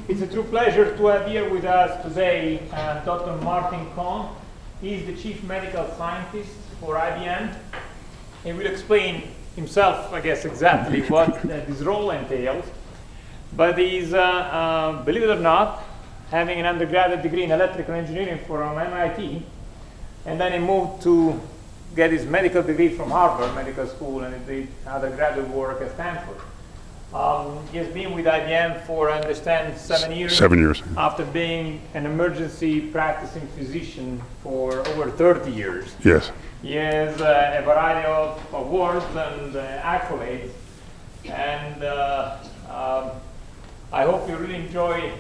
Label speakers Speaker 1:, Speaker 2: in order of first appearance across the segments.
Speaker 1: It's a true pleasure to have here with us today Dr. Martin Kohn. He's the Chief Medical Scientist for IBM. He will explain himself, I guess, exactly what this role entails. But he's, believe it or not, having an undergraduate degree in electrical engineering from MIT. And then he moved to get his medical degree from Harvard Medical School, and he did other graduate work at Stanford. He has been with IBM for, I understand, 7 years.
Speaker 2: 7 years.
Speaker 1: After being an emergency practicing physician for over 30 years.
Speaker 2: Yes.
Speaker 1: He has a variety of awards and accolades. And I hope you really enjoy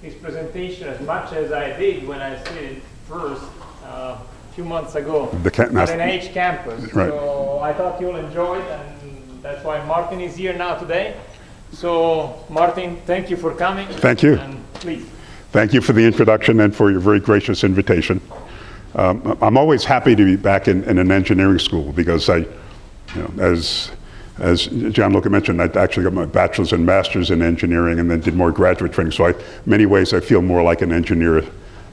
Speaker 1: his presentation as much as I did when I said it first a few months ago at NIH campus.
Speaker 2: Right.
Speaker 1: So I thought you'll enjoy it, and that's why Martin is here now today. So, Martin, thank you for coming.
Speaker 2: Thank you.
Speaker 1: And please.
Speaker 2: Thank you for the introduction and for your very gracious invitation. I'm always happy to be back in an engineering school because as John Locke mentioned, I actually got my bachelor's and master's in engineering and then did more graduate training. So in many ways, I feel more like an engineer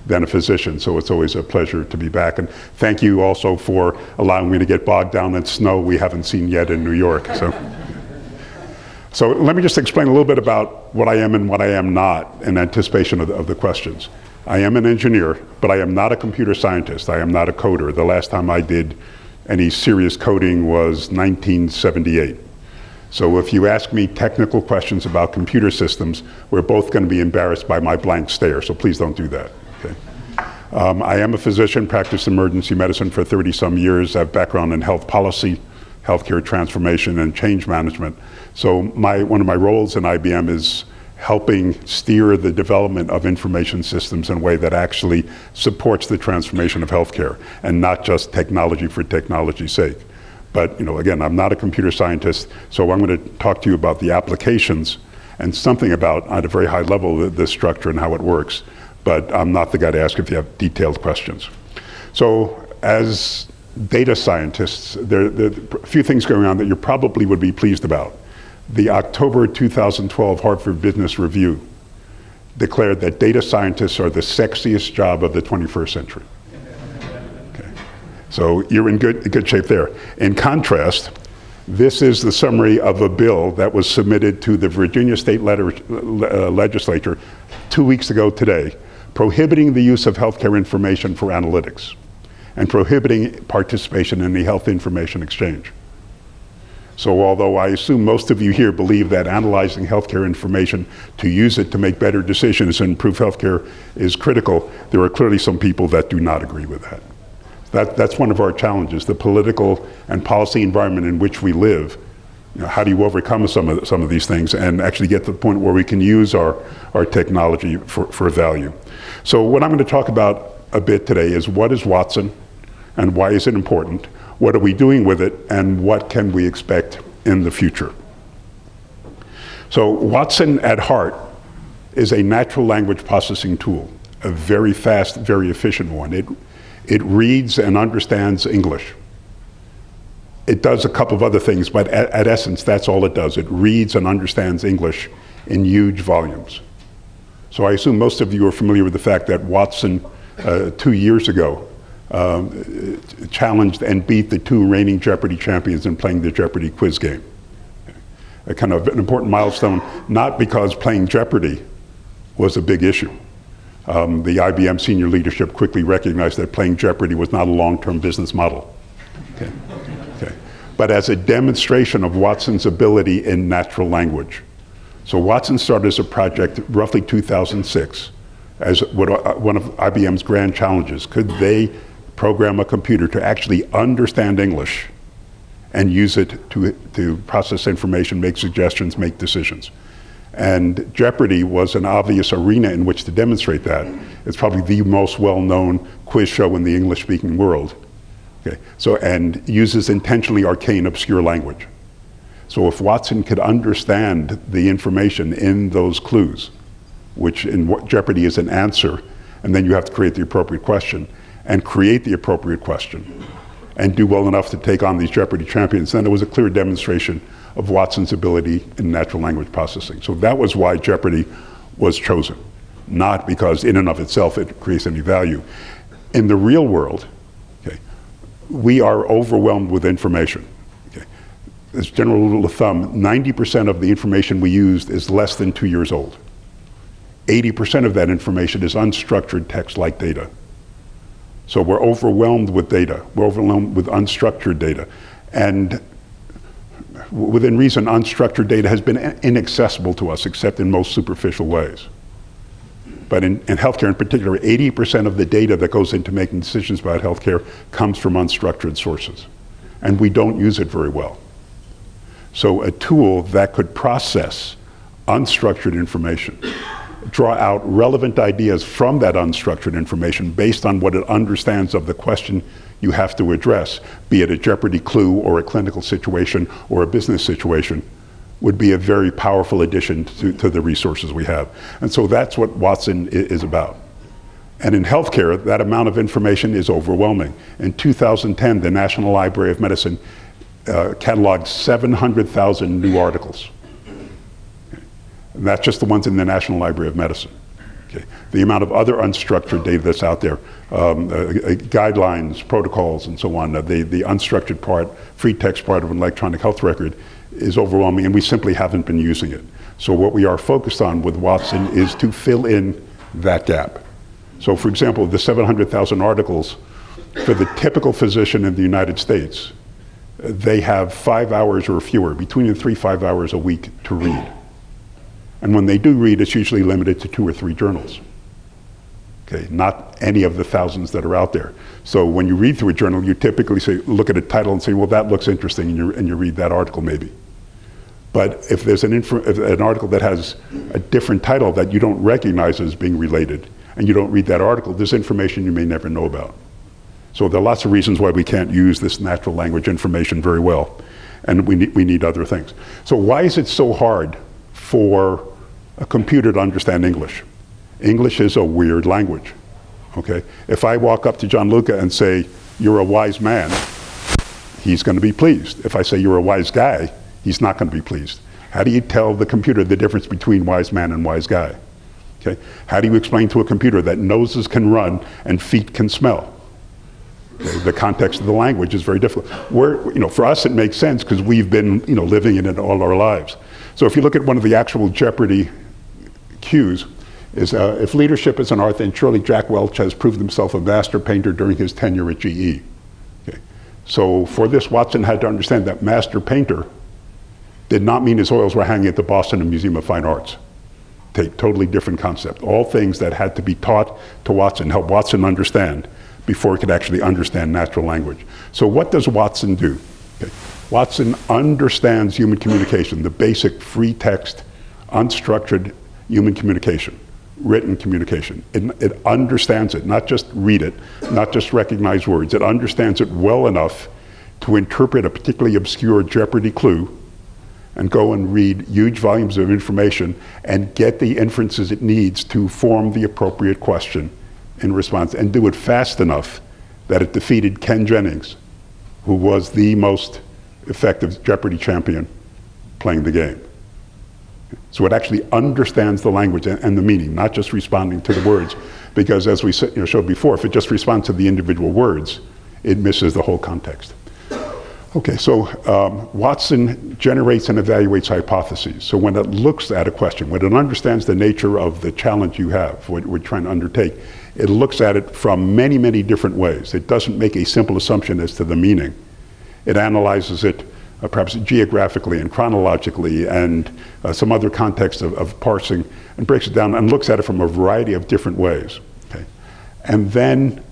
Speaker 2: than a physician. So it's always a pleasure to be back. And thank you also for allowing me to get bogged down in snow we haven't seen yet in New York. So let me just explain a little bit about what I am and what I am not in anticipation of the questions. I am an engineer, but I am not a computer scientist. I am not a coder. The last time I did any serious coding was 1978. So if you ask me technical questions about computer systems, we're both going to be embarrassed by my blank stare, so please don't do that. Okay? I am a physician, practiced emergency medicine for 30-some years. I have background in health policy, healthcare transformation, and change management. So one of my roles in IBM is helping steer the development of information systems in a way that actually supports the transformation of healthcare and not just technology for technology's sake. But again, I'm not a computer scientist, so I'm going to talk to you about the applications and something about, at a very high level, the structure and how it works. But I'm not the guy to ask if you have detailed questions. So as data scientists, there are a few things going on that you probably would be pleased about. The October 2012 Harvard Business Review declared that data scientists are the sexiest job of the 21st century. Okay. So you're in good shape there. In contrast, this is the summary of a bill that was submitted to the Virginia State Legislature 2 weeks ago today, prohibiting the use of healthcare information for analytics and prohibiting participation in the health information exchange. So although I assume most of you here believe that analyzing healthcare information to use it to make better decisions and improve healthcare is critical, there are clearly some people that do not agree with that. That's one of our challenges, the political and policy environment in which we live. How do you overcome some of these things and actually get to the point where we can use our technology for value? So what I'm going to talk about a bit today is what is Watson and why is it important? What are we doing with it, and what can we expect in the future? So Watson at heart is a natural language processing tool, a very fast, very efficient one. It reads and understands English. It does a couple of other things, but at essence, that's all it does. It reads and understands English in huge volumes. So I assume most of you are familiar with the fact that Watson, 2 years ago, challenged and beat the 2 reigning Jeopardy champions in playing the Jeopardy quiz game. A kind of an important milestone, not because playing Jeopardy was a big issue. The IBM senior leadership quickly recognized that playing Jeopardy was not a long-term business model. Okay. But as a demonstration of Watson's ability in natural language. So Watson started as a project roughly 2006 as one of IBM's grand challenges. Could they program a computer to actually understand English and use it to process information, make suggestions, make decisions? And Jeopardy was an obvious arena in which to demonstrate that. It's probably the most well-known quiz show in the English-speaking world. Okay. So, and uses intentionally arcane, obscure language. So if Watson could understand the information in those clues, which in Jeopardy is an answer, and then you have to create the appropriate question, and create the appropriate question, and do well enough to take on these Jeopardy champions, then it was a clear demonstration of Watson's ability in natural language processing. So that was why Jeopardy was chosen, not because in and of itself it creates any value. In the real world, okay, we are overwhelmed with information. Okay. As a general rule of thumb, 90% of the information we use is less than 2 years old. 80% of that information is unstructured text-like data. So we're overwhelmed with data. We're overwhelmed with unstructured data. And within reason, unstructured data has been inaccessible to us, except in most superficial ways. But in healthcare in particular, 80% of the data that goes into making decisions about healthcare comes from unstructured sources. And we don't use it very well. So a tool that could process unstructured information, draw out relevant ideas from that unstructured information based on what it understands of the question you have to address, be it a Jeopardy clue or a clinical situation or a business situation, would be a very powerful addition to the resources we have. And so that's what Watson is about. And in healthcare, that amount of information is overwhelming. In 2010, the National Library of Medicine cataloged 700,000 new articles. And that's just the ones in the National Library of Medicine. Okay. The amount of other unstructured data that's out there, guidelines, protocols, and so on, the unstructured part, free text part of an electronic health record is overwhelming, and we simply haven't been using it. So what we are focused on with Watson is to fill in that gap. So for example, the 700,000 articles, for the typical physician in the United States, they have 5 hours or fewer, between 3 and 5 hours a week to read. And when they do read, it's usually limited to 2 or 3 journals. Okay, not any of the thousands that are out there. So when you read through a journal, you typically say, look at a title and say, well, that looks interesting, and you read that article maybe. But if there's an article that has a different title that you don't recognize as being related, and you don't read that article, there's information you may never know about. So there are lots of reasons why we can't use this natural language information very well, and we need other things. So why is it so hard for a computer to understand English? English is a weird language, okay? If I walk up to Gianluca and say, you're a wise man, he's going to be pleased. If I say you're a wise guy, he's not going to be pleased. How do you tell the computer the difference between wise man and wise guy? Okay? How do you explain to a computer that noses can run and feet can smell? Okay? The context of the language is very difficult. For us, it makes sense because we've been living in it all our lives. So if you look at one of the actual Jeopardy cues, is if leadership is an art, then surely Jack Welch has proved himself a master painter during his tenure at GE. Okay. So for this, Watson had to understand that master painter did not mean his oils were hanging at the Boston Museum of Fine Arts. Totally different concept. All things that had to be taught to Watson, help Watson understand before he could actually understand natural language. So what does Watson do? Okay. Watson understands human communication, the basic free text, unstructured human communication, written communication. It understands it, not just read it, not just recognize words. It understands it well enough to interpret a particularly obscure Jeopardy clue and go and read huge volumes of information and get the inferences it needs to form the appropriate question in response, and do it fast enough that it defeated Ken Jennings, who was the most effective Jeopardy champion playing the game. So it actually understands the language and the meaning, not just responding to the words, because as we showed before, if it just responds to the individual words, it misses the whole context. Okay, so Watson generates and evaluates hypotheses. So when it looks at a question, when it understands the nature of the challenge you have, what we're trying to undertake, it looks at it from many, many different ways. It doesn't make a simple assumption as to the meaning. It analyzes it perhaps geographically and chronologically and some other context of parsing, and breaks it down and looks at it from a variety of different ways. Okay? And then,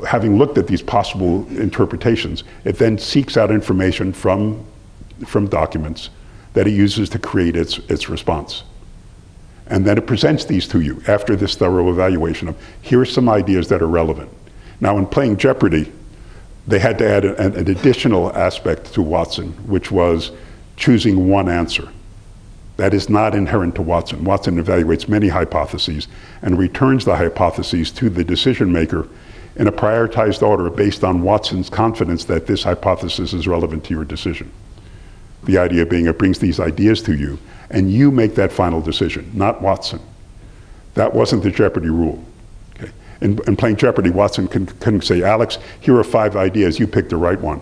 Speaker 2: having looked at these possible interpretations, it then seeks out information from documents that it uses to create its response. And then it presents these to you after this thorough evaluation of, here's some ideas that are relevant. Now in playing Jeopardy, they had to add an additional aspect to Watson, which was choosing one answer. That is not inherent to Watson. Watson evaluates many hypotheses and returns the hypotheses to the decision maker in a prioritized order based on Watson's confidence that this hypothesis is relevant to your decision. The idea being it brings these ideas to you, and you make that final decision, not Watson. That wasn't the Jeopardy rule. Okay? In playing Jeopardy, Watson couldn't say, Alex, here are 5 ideas, you pick the right one.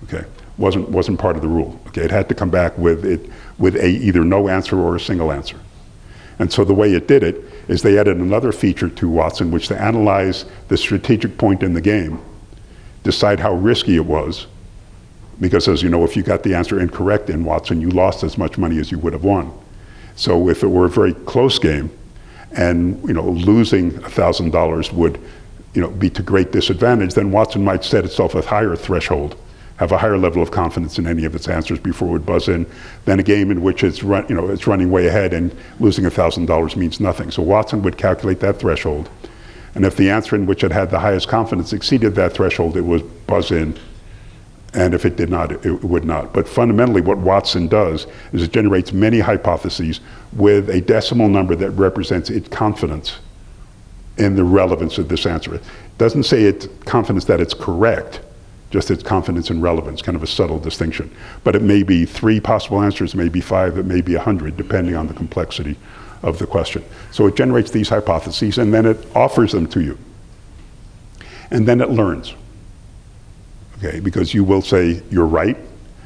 Speaker 2: Okay? Wasn't part of the rule. Okay? It had to come back with a either no answer or a single answer. And so the way it did it is they added another feature to Watson, which to analyze the strategic point in the game, decide how risky it was, because as you know, if you got the answer incorrect in Watson, you lost as much money as you would have won. So if it were a very close game, and losing $1,000 would be to great disadvantage, then Watson might set itself a higher threshold, have a higher level of confidence in any of its answers before it would buzz in, than a game in which it's running way ahead and losing $1,000 means nothing. So Watson would calculate that threshold, and if the answer in which it had the highest confidence exceeded that threshold, it would buzz in, and if it did not, it would not. But fundamentally what Watson does is it generates many hypotheses with a decimal number that represents its confidence in the relevance of this answer. It doesn't say it's confidence that it's correct, just its confidence in relevance, kind of a subtle distinction. But it may be 3 possible answers, it may be 5, it may be 100, depending on the complexity of the question. So it generates these hypotheses, and then it offers them to you. And then it learns. Okay, because you will say you're right,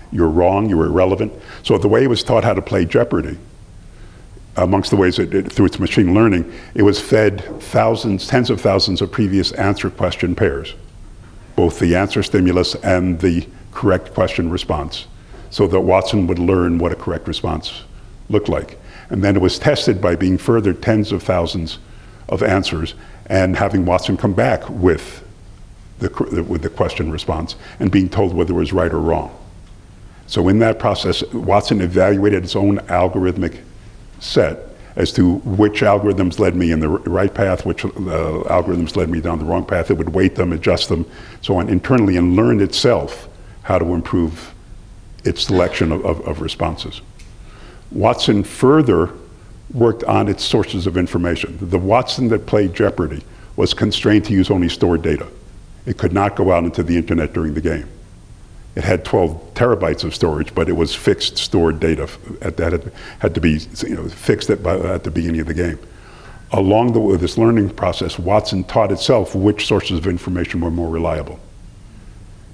Speaker 2: you're wrong, you're irrelevant. So the way it was taught how to play Jeopardy, amongst the ways through its machine learning, it was fed thousands, tens of thousands of previous answer question pairs, both the answer stimulus and the correct question response, so that Watson would learn what a correct response looked like. And then it was tested by being furthered tens of thousands of answers and having Watson come back with the question response and being told whether it was right or wrong. So in that process, Watson evaluated its own algorithmic set as to which algorithms led me in the right path, which algorithms led me down the wrong path. It would weight them, adjust them, so on internally, and learn itself how to improve its selection of responses. Watson further worked on its sources of information. The Watson that played Jeopardy was constrained to use only stored data. It could not go out into the internet during the game. It had 12 terabytes of storage, but it was fixed stored data that had to be fixed at the beginning of the game. Along with this learning process, Watson taught itself which sources of information were more reliable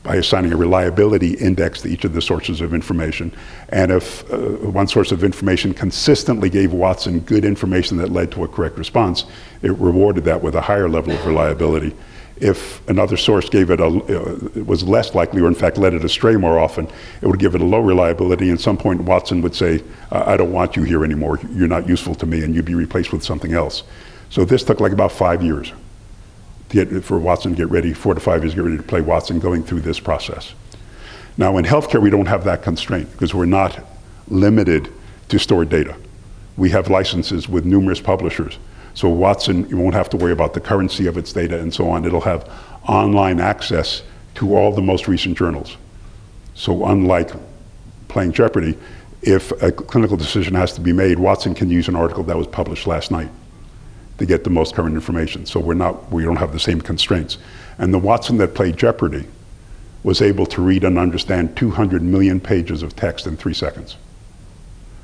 Speaker 2: by assigning a reliability index to each of the sources of information. And if one source of information consistently gave Watson good information that led to a correct response, it rewarded that with a higher level of reliability. If another source gave it was less likely, or in fact led it astray more often, it would give it a low reliability, and at some point Watson would say, I don't want you here anymore, you're not useful to me, and you'd be replaced with something else. So this took like about 5 years for Watson to get ready, 4 to 5 years to get ready to play Watson, going through this process. Now in healthcare, we don't have that constraint because we're not limited to stored data. We have licenses with numerous publishers. So Watson, you won't have to worry about the currency of its data and so on. It'll have online access to all the most recent journals. So unlike playing Jeopardy, if a clinical decision has to be made, Watson can use an article that was published last night to get the most current information. So we don't have the same constraints. And the Watson that played Jeopardy was able to read and understand 200 million pages of text in 3 seconds.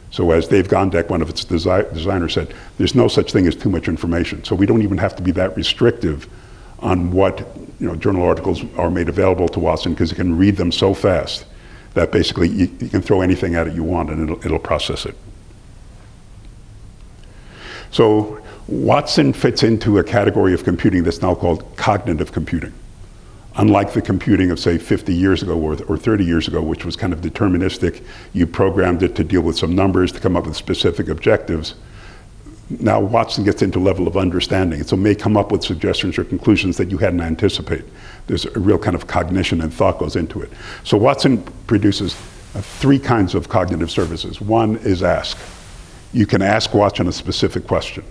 Speaker 2: So as Dave Gondek, one of its designers, said, there's no such thing as too much information. So we don't even have to be that restrictive on what journal articles are made available to Watson, because it can read them so fast that basically you can throw anything at it you want and it'll process it. So Watson fits into a category of computing that's now called cognitive computing. Unlike the computing of, say, 50 years ago or 30 years ago, which was kind of deterministic, you programmed it to deal with some numbers, to come up with specific objectives. Now Watson gets into a level of understanding, and so may come up with suggestions or conclusions that you hadn't anticipated. There's a real kind of cognition and thought goes into it. So Watson produces 3 kinds of cognitive services. One is ask. You can ask Watson a specific question,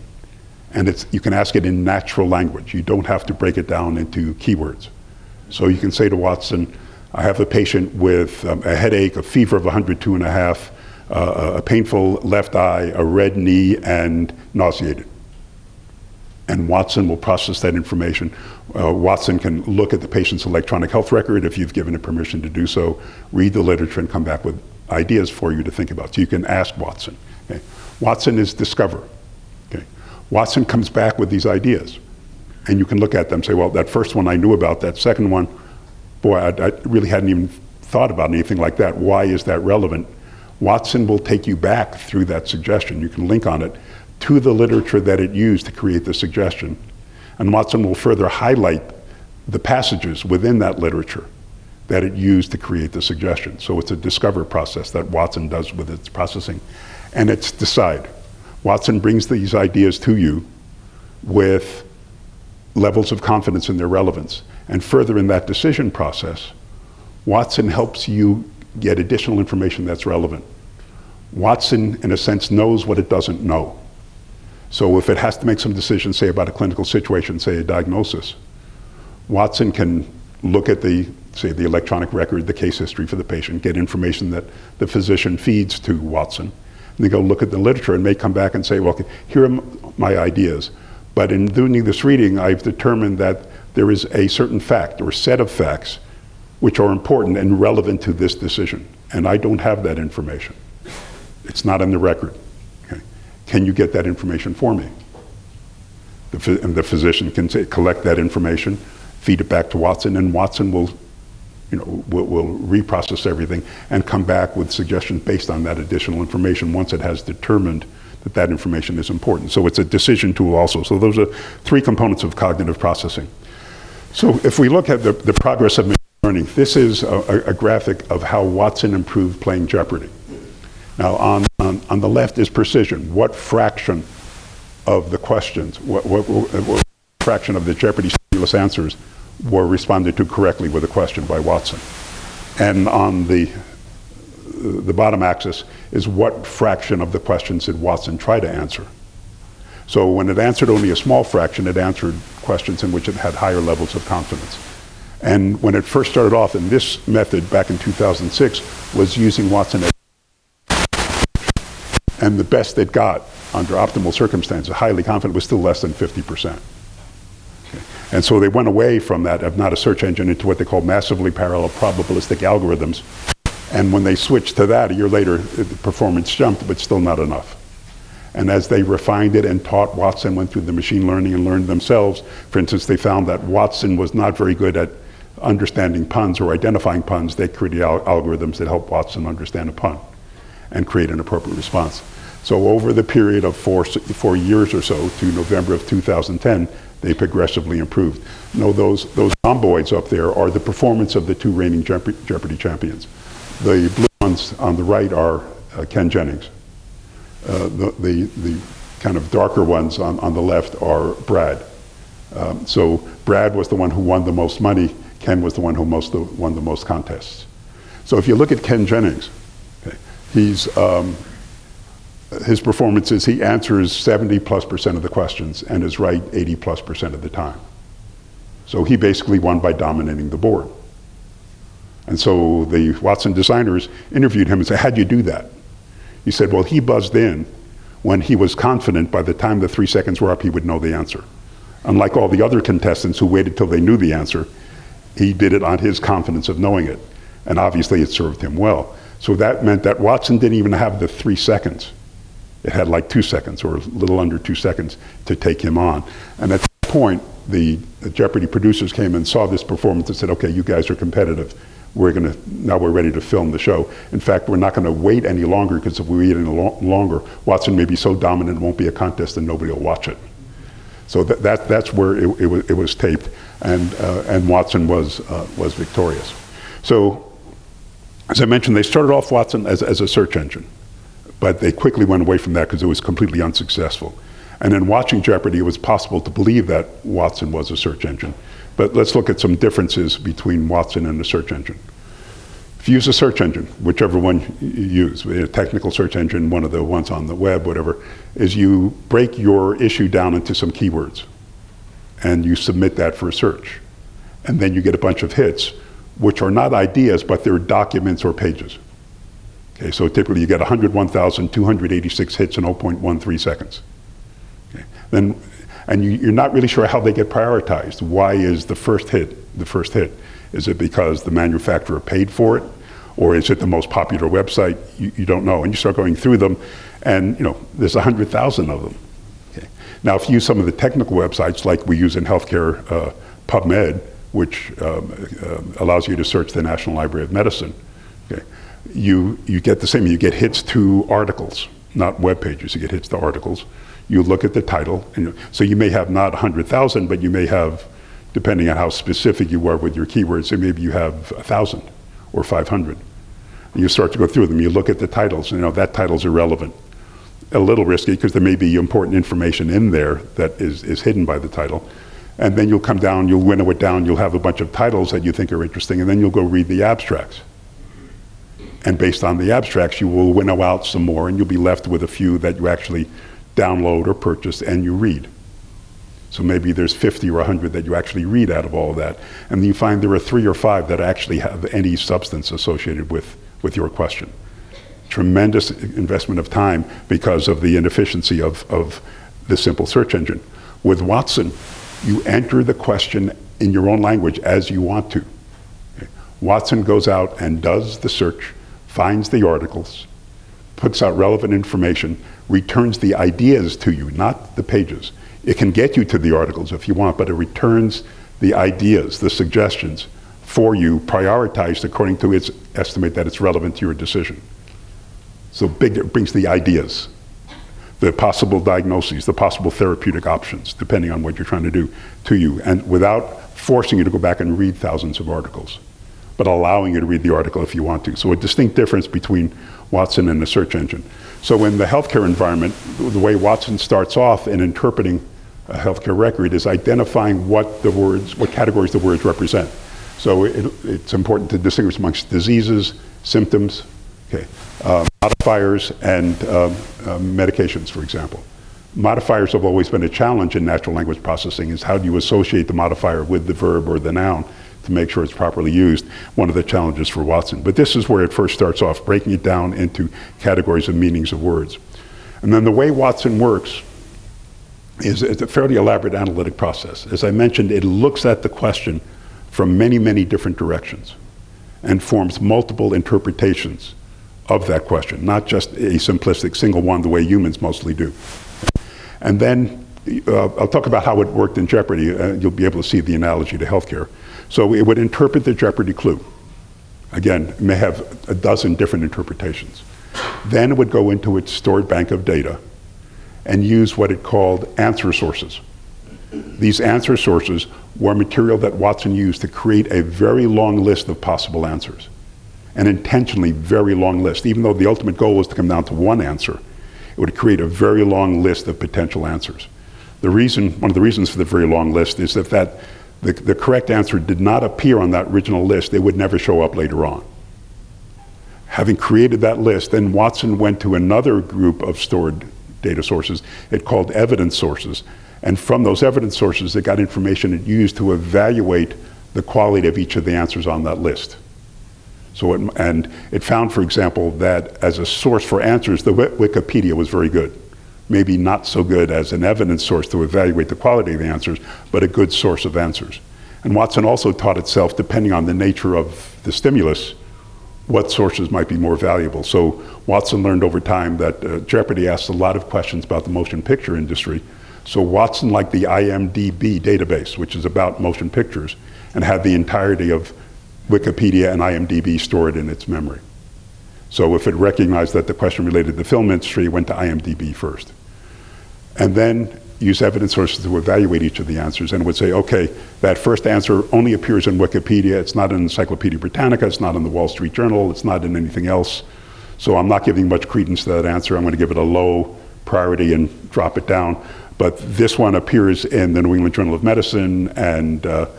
Speaker 2: and you can ask it in natural language. You don't have to break it down into keywords. So you can say to Watson, I have a patient with a headache, a fever of 102.5, a painful left eye, a red knee, and nauseated. And Watson will process that information. Watson can look at the patient's electronic health record if you've given it permission to do so, read the literature, and come back with ideas for you to think about. So you can ask Watson. Okay? Watson is discover. Okay? Watson comes back with these ideas. And you can look at them and say, well, that first one I knew about, that second one, boy, I really hadn't even thought about anything like that. Why is that relevant? Watson will take you back through that suggestion. You can link on it to the literature that it used to create the suggestion. And Watson will further highlight the passages within that literature that it used to create the suggestion. So it's a discover process that Watson does with its processing. And it's decide. Watson brings these ideas to you with levels of confidence in their relevance. And further in that decision process, Watson helps you get additional information that's relevant. Watson, in a sense, knows what it doesn't know. So if it has to make some decisions, say about a clinical situation, say a diagnosis, Watson can look at the electronic record, the case history for the patient, get information that the physician feeds to Watson, and then go look at the literature and may come back and say, well, okay, here are my ideas. But in doing this reading, I've determined that there is a certain fact or set of facts which are important and relevant to this decision. And I don't have that information. It's not in the record. Okay. Can you get that information for me? And the physician can say, collect that information, feed it back to Watson, and Watson will reprocess everything and come back with suggestions based on that additional information once it has determined that that information is important. So it's a decision tool also. So those are three components of cognitive processing. So if we look at the progress of machine learning, this is a graphic of how Watson improved playing Jeopardy. Now on the left is precision. What fraction of the questions, what fraction of the Jeopardy stimulus answers were responded to correctly with a question by Watson. And on the bottom axis is what fraction of the questions did Watson try to answer. So when it answered only a small fraction, it answered questions in which it had higher levels of confidence. And when it first started off in this method back in 2006 was using Watson as, and the best it got under optimal circumstances, highly confident, was still less than 50%. And so they went away from that of not a search engine into what they call massively parallel probabilistic algorithms. And when they switched to that, a year later, the performance jumped, but still not enough. And as they refined it and taught Watson, went through the machine learning and learned themselves, for instance, they found that Watson was not very good at understanding puns or identifying puns. They created algorithms that help Watson understand a pun and create an appropriate response. So over the period of four years or so, to November of 2010, they progressively improved. No, those rhomboids up there are the performance of the two reigning Jeopardy champions. The blue ones on the right are Ken Jennings. The kind of darker ones on the left are Brad. So Brad was the one who won the most money. Ken was the one who won the most contests. So if you look at Ken Jennings, okay, his performance is he answers 70+% of the questions and is right 80+% of the time. So he basically won by dominating the board. And so the Watson designers interviewed him and said, how'd you do that? He said, well, he buzzed in when he was confident by the time the 3 seconds were up, he would know the answer. Unlike all the other contestants who waited till they knew the answer, he did it on his confidence of knowing it. And obviously it served him well. So that meant that Watson didn't even have the 3 seconds. It had like 2 seconds or a little under 2 seconds to take him on. And at that point, the Jeopardy producers came and saw this performance and said, okay, you guys are competitive. Now we're ready to film the show. In fact, we're not going to wait any longer, because if we wait any longer, Watson may be so dominant it won't be a contest and nobody will watch it. So that's where it was taped, and Watson was victorious. So, as I mentioned, they started off Watson as a search engine, but they quickly went away from that because it was completely unsuccessful. And in watching Jeopardy, it was possible to believe that Watson was a search engine. But let's look at some differences between Watson and a search engine. If you use a search engine, whichever one you use, a technical search engine, one of the ones on the web, whatever, is you break your issue down into some keywords and you submit that for a search. And then you get a bunch of hits, which are not ideas, but they're documents or pages. Okay, so typically you get 101,286 hits in 0.13 seconds. Okay. And you're not really sure how they get prioritized. Why is the first hit the first hit? Is it because the manufacturer paid for it? Or is it the most popular website? You don't know. And you start going through them, and there's 100,000 of them. Okay. Now, if you use some of the technical websites like we use in healthcare, PubMed, which allows you to search the National Library of Medicine, okay, you get the same. You get hits to articles, not web pages. You get hits to articles. You look at the title, and so you may have not 100,000, but you may have, depending on how specific you are with your keywords, so maybe you have 1,000 or 500. And you start to go through them. You look at the titles, and that title's irrelevant. A little risky because there may be important information in there that is hidden by the title. And then you'll come down, you'll winnow it down, you'll have a bunch of titles that you think are interesting, and then you'll go read the abstracts. And based on the abstracts, you will winnow out some more, and you'll be left with a few that you actually download or purchase and you read. So maybe there's 50 or 100 that you actually read out of all of that. And then you find there are 3 or 5 that actually have any substance associated with your question. Tremendous investment of time because of the inefficiency of the simple search engine. With Watson, you enter the question in your own language as you want to. Okay. Watson goes out and does the search, finds the articles, puts out relevant information, returns the ideas to you, not the pages. It can get you to the articles if you want, but it returns the ideas, the suggestions for you, prioritized according to its estimate that it's relevant to your decision. So it brings the ideas, the possible diagnoses, the possible therapeutic options, depending on what you're trying to do, to you, and without forcing you to go back and read thousands of articles, but allowing you to read the article if you want to. So a distinct difference between Watson and the search engine. So in the healthcare environment, the way Watson starts off in interpreting a healthcare record is identifying what categories the words represent. So it's important to distinguish amongst diseases, symptoms, okay, modifiers, and medications, for example. Modifiers have always been a challenge in natural language processing, is how do you associate the modifier with the verb or the noun to make sure it's properly used, one of the challenges for Watson. But this is where it first starts off, breaking it down into categories and meanings of words. And then the way Watson works is it's a fairly elaborate analytic process. As I mentioned, it looks at the question from many, many different directions and forms multiple interpretations of that question, not just a simplistic single one the way humans mostly do. And then I'll talk about how it worked in Jeopardy. You'll be able to see the analogy to healthcare. So it would interpret the Jeopardy clue. Again, it may have a dozen different interpretations. Then it would go into its stored bank of data and use what it called answer sources. These answer sources were material that Watson used to create a very long list of possible answers, an intentionally very long list. Even though the ultimate goal was to come down to one answer, it would create a very long list of potential answers. One of the reasons for the very long list is that the correct answer did not appear on that original list, it would never show up later on. Having created that list, then Watson went to another group of stored data sources it called evidence sources. And from those evidence sources, it got information it used to evaluate the quality of each of the answers on that list. So it found, for example, that as a source for answers, the Wikipedia was very good. Maybe not so good as an evidence source to evaluate the quality of the answers, but a good source of answers. And Watson also taught itself, depending on the nature of the stimulus, what sources might be more valuable. So Watson learned over time that Jeopardy asked a lot of questions about the motion picture industry. So Watson liked the IMDb database, which is about motion pictures, and had the entirety of Wikipedia and IMDb stored in its memory. So if it recognized that the question related to the film industry, it went to IMDb first. And then use evidence sources to evaluate each of the answers, and would say, okay, that first answer only appears in Wikipedia, it's not in Encyclopedia Britannica, it's not in the Wall Street Journal, it's not in anything else. So I'm not giving much credence to that answer, I'm going to give it a low priority and drop it down. But this one appears in the New England Journal of Medicine and the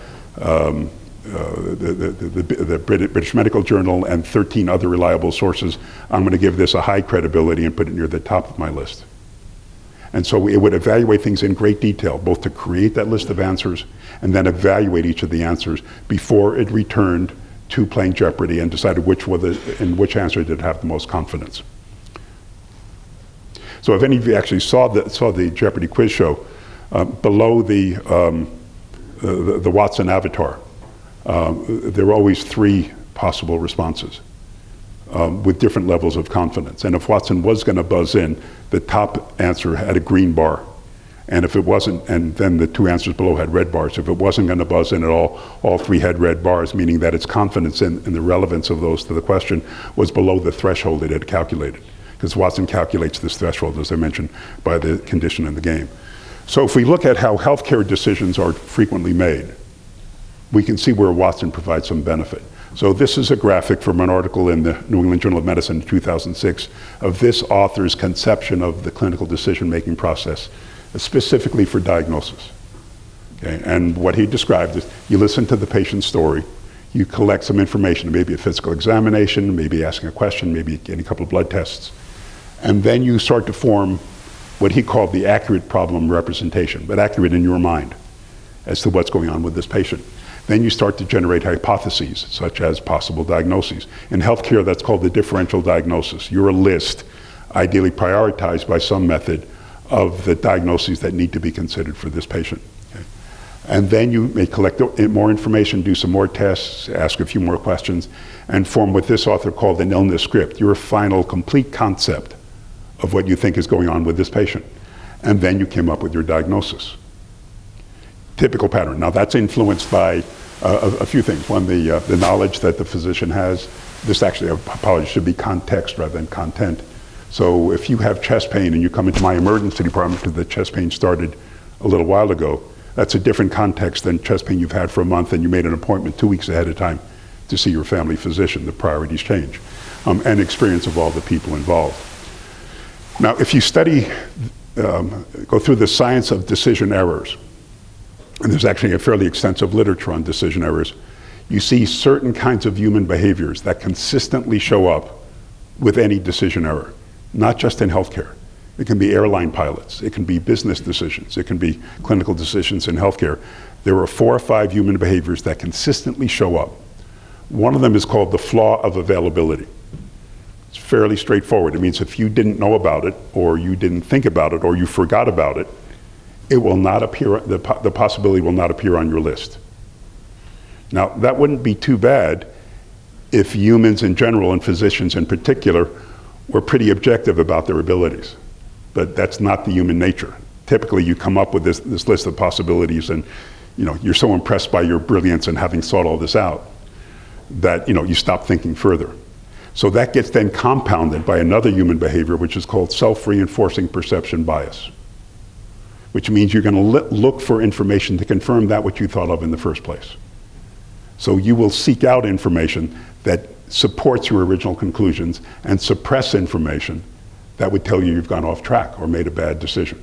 Speaker 2: British Medical Journal and 13 other reliable sources. I'm going to give this a high credibility and put it near the top of my list. And so it would evaluate things in great detail, both to create that list of answers and then evaluate each of the answers before it returned to playing Jeopardy and decided in which answer did it have the most confidence. So if any of you actually saw the Jeopardy quiz show, below the Watson avatar, there were always 3 possible responses with different levels of confidence. And if Watson was going to buzz in, the top answer had a green bar. And if it wasn't, and then the two answers below had red bars. If it wasn't going to buzz in at all three had red bars, meaning that its confidence in the relevance of those to the question was below the threshold it had calculated. Because Watson calculates this threshold, as I mentioned, by the condition in the game. So if we look at how healthcare decisions are frequently made, we can see where Watson provides some benefit. So this is a graphic from an article in the New England Journal of Medicine in 2006 of this author's conception of the clinical decision-making process, specifically for diagnosis. Okay? And what he described is you listen to the patient's story, you collect some information, maybe a physical examination, maybe asking a question, maybe getting a couple of blood tests, and then you start to form what he called the accurate problem representation, but accurate in your mind as to what's going on with this patient. Then you start to generate hypotheses, such as possible diagnoses. In healthcare, that's called the differential diagnosis. You're a list, ideally prioritized by some method, of the diagnoses that need to be considered for this patient. Okay? And then you may collect more information, do some more tests, ask a few more questions, and form what this author called an illness script, your final complete concept of what you think is going on with this patient. And then you came up with your diagnosis. Typical pattern. Now that's influenced by a few things. One, the knowledge that the physician has. This actually, I apologize, should be context rather than content. So if you have chest pain and you come into my emergency department because the chest pain started a little while ago, that's a different context than chest pain you've had for a month and you made an appointment 2 weeks ahead of time to see your family physician. The priorities change. And experience of all the people involved. Now, if you study, go through the science of decision errors, and there's actually a fairly extensive literature on decision errors, you see certain kinds of human behaviors that consistently show up with any decision error, not just in healthcare. It can be airline pilots, it can be business decisions, it can be clinical decisions in healthcare. There are 4 or 5 human behaviors that consistently show up. One of them is called the flaw of availability. It's fairly straightforward. It means if you didn't know about it, or you didn't think about it, or you forgot about it, it will not appear, the possibility will not appear on your list. Now, that wouldn't be too bad if humans in general, and physicians in particular, were pretty objective about their abilities. But that's not the human nature. Typically, you come up with this list of possibilities, and you're so impressed by your brilliance and having thought all this out that you stop thinking further. So that gets then compounded by another human behavior, which is called self-reinforcing perception bias, which means you're going to look for information to confirm that what you thought of in the first place. So you will seek out information that supports your original conclusions and suppress information that would tell you you've gone off track or made a bad decision.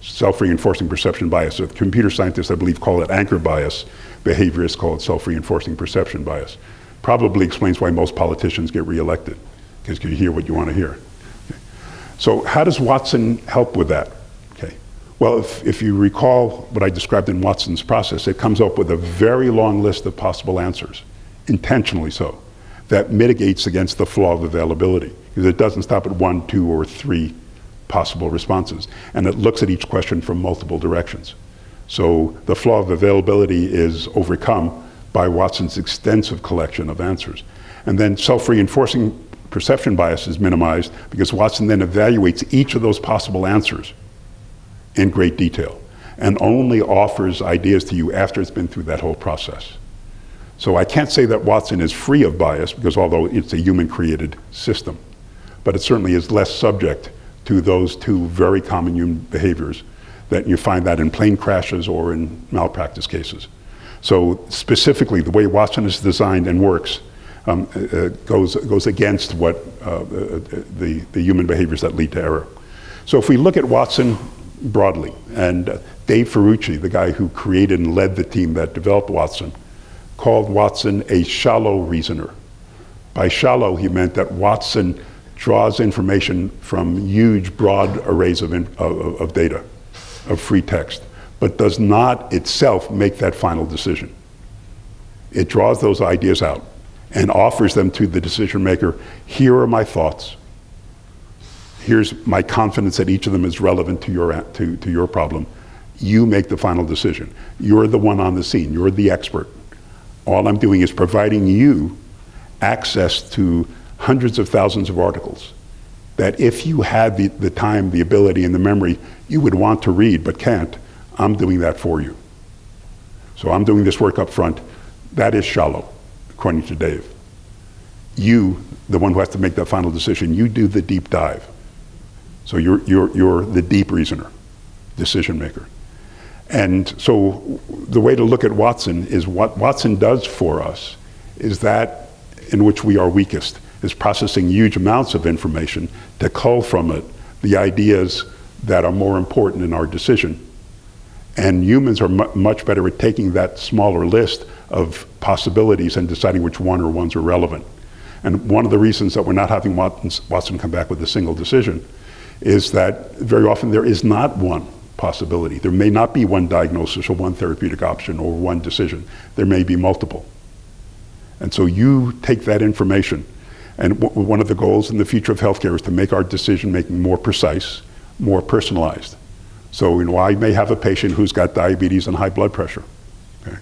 Speaker 2: Self-reinforcing perception bias. So computer scientists, I believe, call it anchor bias. Behaviorists call it self-reinforcing perception bias. Probably explains why most politicians get reelected, because you hear what you want to hear. Okay. So how does Watson help with that? Okay. Well, if you recall what I described in Watson's process, it comes up with a very long list of possible answers, intentionally so, that mitigates against the flaw of availability, because it doesn't stop at 1, 2, or 3 possible responses, and it looks at each question from multiple directions. So the flaw of availability is overcome by Watson's extensive collection of answers. And then self-reinforcing perception bias is minimized because Watson then evaluates each of those possible answers in great detail and only offers ideas to you after it's been through that whole process. So I can't say that Watson is free of bias, because although it's a human-created system, but it certainly is less subject to those 2 very common human behaviors that you find that in plane crashes or in malpractice cases. So specifically, the way Watson is designed and works goes against what the human behaviors that lead to error. So if we look at Watson broadly, and Dave Ferrucci, the guy who created and led the team that developed Watson, called Watson a shallow reasoner. By shallow, he meant that Watson draws information from huge, broad arrays of data, of free text, but does not itself make that final decision. It draws those ideas out and offers them to the decision maker. Here are my thoughts. Here's my confidence that each of them is relevant to your problem. You make the final decision. You're the one on the scene. You're the expert. All I'm doing is providing you access to hundreds of thousands of articles that if you had the time, the ability, and the memory, you would want to read but can't. I'm doing that for you. So I'm doing this work up front. That is shallow, according to Dave. You, the one who has to make that final decision, you do the deep dive. So you're the deep reasoner, decision maker. And so the way to look at Watson is what Watson does for us is that in which we are weakest, is processing huge amounts of information to cull from it the ideas that are more important in our decision. And humans are much better at taking that smaller list of possibilities and deciding which one or ones are relevant. And one of the reasons that we're not having Watson come back with a single decision is that very often there is not one possibility. There may not be one diagnosis or one therapeutic option or one decision. There may be multiple. And so you take that information, and one of the goals in the future of healthcare is to make our decision making more precise, more personalized. So I may have a patient who's got diabetes and high blood pressure. Okay?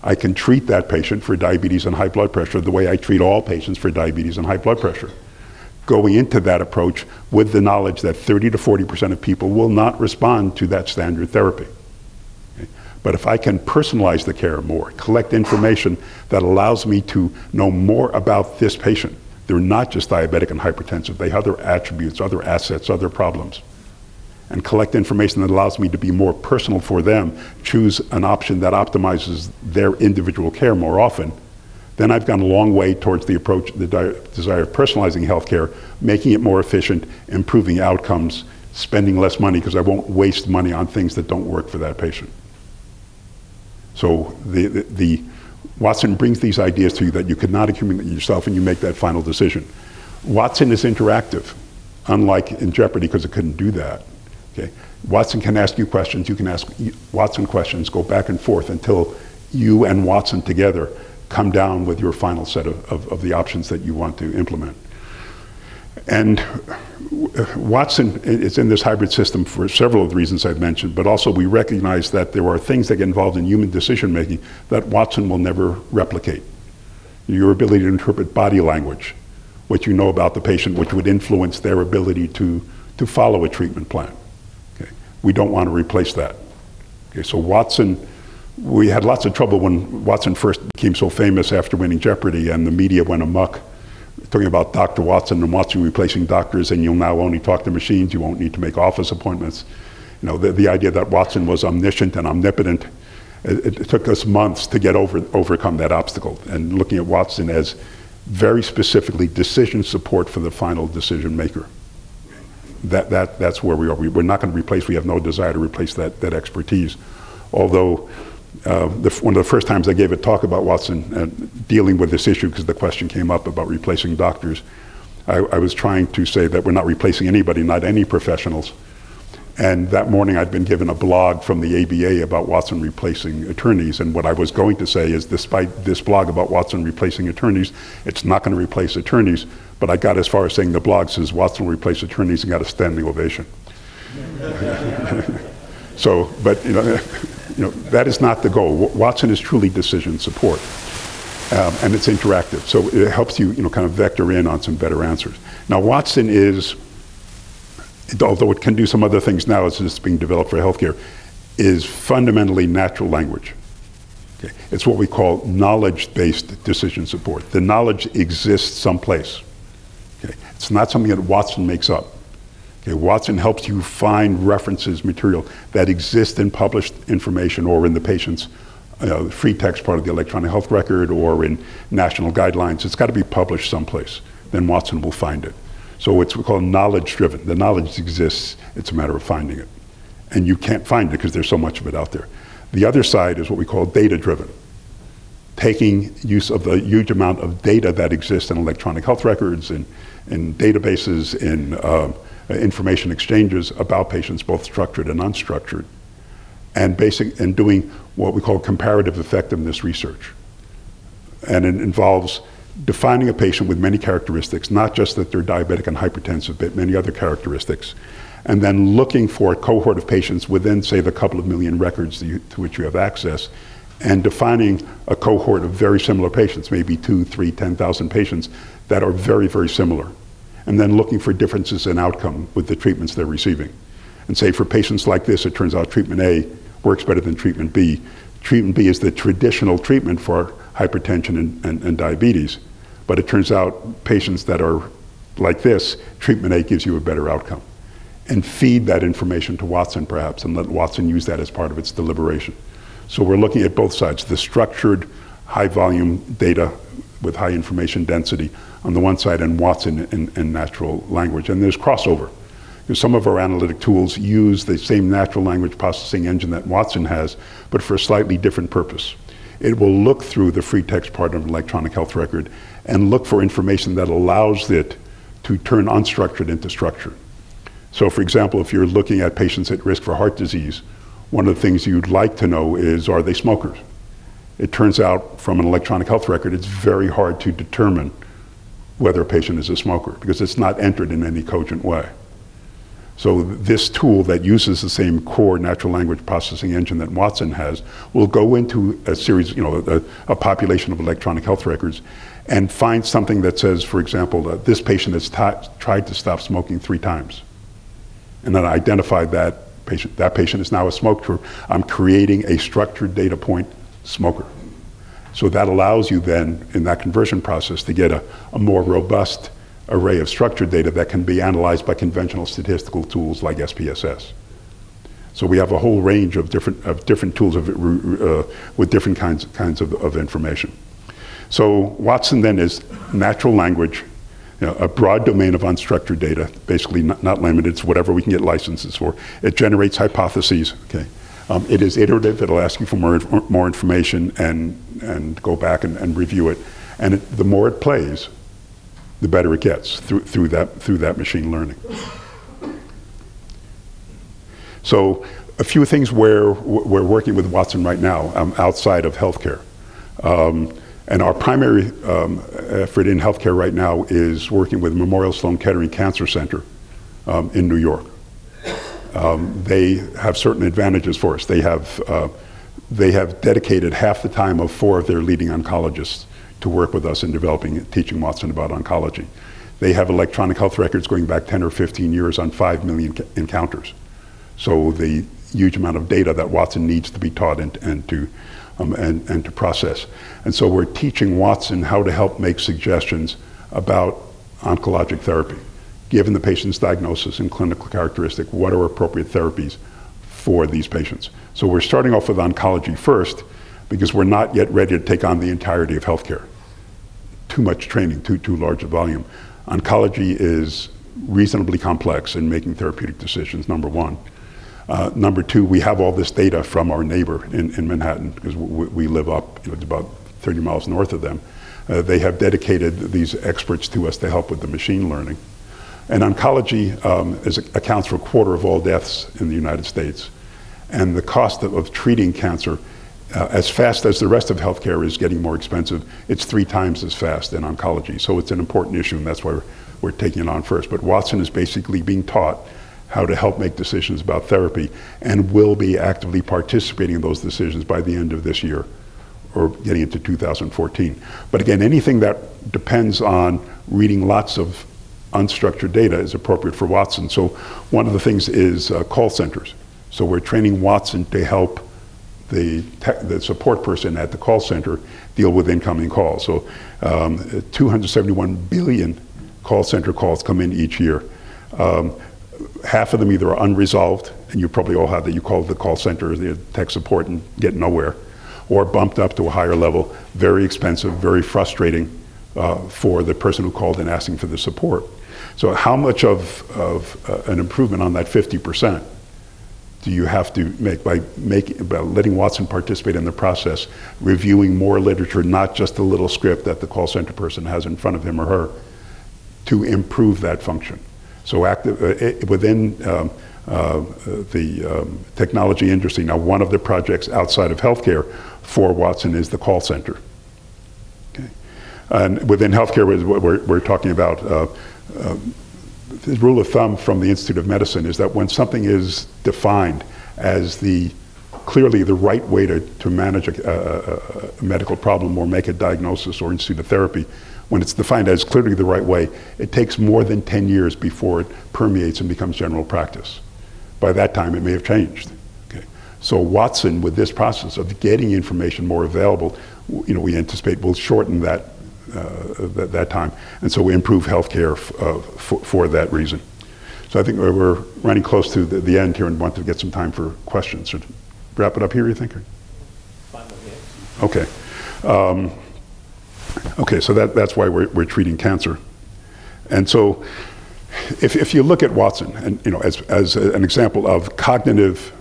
Speaker 2: I can treat that patient for diabetes and high blood pressure the way I treat all patients for diabetes and high blood pressure. Going into that approach with the knowledge that 30 to 40% of people will not respond to that standard therapy. Okay? But if I can personalize the care more, collect information that allows me to know more about this patient, they're not just diabetic and hypertensive, they have other attributes, other assets, other problems, and collect information that allows me to be more personal for them, choose an option that optimizes their individual care more often, then I've gone a long way towards the approach, the desire of personalizing healthcare, making it more efficient, improving outcomes, spending less money because I won't waste money on things that don't work for that patient. So the Watson brings these ideas to you that you could not accumulate yourself, and you make that final decision. Watson is interactive, unlike in Jeopardy, because it couldn't do that. Okay? Watson can ask you questions, you can ask Watson questions, go back and forth until you and Watson together come down with your final set of the options that you want to implement. And Watson is in this hybrid system for several of the reasons I've mentioned, but also we recognize that there are things that get involved in human decision making that Watson will never replicate. Your ability to interpret body language, what you know about the patient, which would influence their ability to follow a treatment plan. Okay? We don't want to replace that. Okay, so Watson, we had lots of trouble when Watson first became so famous after winning Jeopardy, and the media went amok talking about Dr. Watson and Watson replacing doctors, and you'll now only talk to machines, you won't need to make office appointments. You know, the idea that Watson was omniscient and omnipotent, it took us months to overcome that obstacle, and looking at Watson as very specifically decision support for the final decision maker. That's where we are. We're not going to replace, we have no desire to replace that expertise. Although one of the first times I gave a talk about Watson dealing with this issue, because the question came up about replacing doctors, I was trying to say that we're not replacing anybody, not any professionals. And that morning I'd been given a blog from the ABA about Watson replacing attorneys, and what I was going to say is, despite this blog about Watson replacing attorneys, it's not going to replace attorneys, but I got as far as saying the blog says Watson will replace attorneys, and got a standing ovation. So, but you know, that is not the goal. Watson is truly decision support, and it's interactive. So it helps you, kind of vector in on some better answers. Now, Watson is, although it can do some other things now as it's being developed for healthcare, is fundamentally natural language. Okay? It's what we call knowledge-based decision support. The knowledge exists someplace. Okay? It's not something that Watson makes up. Okay, Watson helps you find references, material that exist in published information or in the patient's free text part of the electronic health record or in national guidelines. It's got to be published someplace. Then Watson will find it. So it's what we call knowledge-driven. The knowledge exists. It's a matter of finding it. And you can't find it because there's so much of it out there. The other side is what we call data-driven. Taking use of the huge amount of data that exists in electronic health records, in databases, in information exchanges about patients, both structured and unstructured, and doing what we call comparative effectiveness research. And it involves defining a patient with many characteristics, not just that they're diabetic and hypertensive, but many other characteristics, and then looking for a cohort of patients within, say, the couple of million records to which you have access, and defining a cohort of very similar patients, maybe 2, 3, 10,000 patients that are very, very similar, and then looking for differences in outcome with the treatments they're receiving. And say for patients like this, it turns out treatment A works better than treatment B. Treatment B is the traditional treatment for hypertension and diabetes, but it turns out patients that are like this, treatment A gives you a better outcome. And feed that information to Watson perhaps, and let Watson use that as part of its deliberation. So we're looking at both sides, the structured high volume data with high information density on the one side, and Watson in natural language. And there's crossover. Because some of our analytic tools use the same natural language processing engine that Watson has, but for a slightly different purpose. It will look through the free text part of an electronic health record and look for information that allows it to turn unstructured into structured. So for example, if you're looking at patients at risk for heart disease, one of the things you'd like to know is, are they smokers? It turns out from an electronic health record, it's very hard to determine whether a patient is a smoker because it's not entered in any cogent way. So this tool that uses the same core natural language processing engine that Watson has will go into a series, a population of electronic health records and find something that says, for example, this patient has tried to stop smoking 3 times. And then identify that patient. That patient is now a smoker. I'm creating a structured data point smoker. So that allows you then, in that conversion process, to get a more robust array of structured data that can be analyzed by conventional statistical tools like SPSS. So we have a whole range of different tools with different kinds of information. So Watson then is natural language, a broad domain of unstructured data, basically not limited. It's whatever we can get licenses for. It generates hypotheses. Okay. It is iterative. It'll ask you for more information and go back and review it. And the more it plays, the better it gets through that machine learning. So a few things where we're working with Watson right now outside of healthcare. And our primary effort in healthcare right now is working with Memorial Sloan Kettering Cancer Center in New York. They have certain advantages for us. They have dedicated half the time of 4 of their leading oncologists to work with us in developing and teaching Watson about oncology. They have electronic health records going back 10 or 15 years on 5 million encounters. So the huge amount of data that Watson needs to be taught and to process. And so we're teaching Watson how to help make suggestions about oncologic therapy. Given the patient's diagnosis and clinical characteristic, what are appropriate therapies for these patients? So we're starting off with oncology first because we're not yet ready to take on the entirety of healthcare. Too much training, too large a volume. Oncology is reasonably complex in making therapeutic decisions, number one. Number two, we have all this data from our neighbor in Manhattan because we live up, it's about 30 miles north of them. They have dedicated these experts to us to help with the machine learning. And oncology accounts for 1/4 of all deaths in the United States. And the cost of treating cancer, as fast as the rest of healthcare is getting more expensive, it's 3 times as fast in oncology. So it's an important issue, and that's why we're taking it on first. But Watson is basically being taught how to help make decisions about therapy and will be actively participating in those decisions by the end of this year or getting into 2014. But again, anything that depends on reading lots of unstructured data is appropriate for Watson. So one of the things is call centers. So we're training Watson to help the support person at the call center deal with incoming calls. So 271 billion call center calls come in each year. Half of them either are unresolved, and you probably all have that. You call the call center, the tech support, and get nowhere, or bumped up to a higher level, very expensive, very frustrating for the person who called and asking for the support. So how much of an improvement on that 50% do you have to make by letting Watson participate in the process, reviewing more literature, not just the little script that the call center person has in front of him or her, to improve that function? So within the technology industry, now one of the projects outside of healthcare for Watson is the call center. Okay. And within healthcare, we're talking about the rule of thumb from the Institute of Medicine is that when something is defined as the clearly the right way to manage a medical problem or make a diagnosis or institute a therapy, when it's defined as clearly the right way, it takes more than 10 years before it permeates and becomes general practice. By that time, it may have changed. Okay. So Watson, with this process of getting information more available, we anticipate will shorten that time, and so we improve healthcare for that reason. So I think we're running close to the end here and want to get some time for questions. Should wrap it up here, you think?
Speaker 1: Fine with me.
Speaker 2: Okay. Okay, so that's why we're treating cancer. And so if you look at Watson, and as an example of cognitive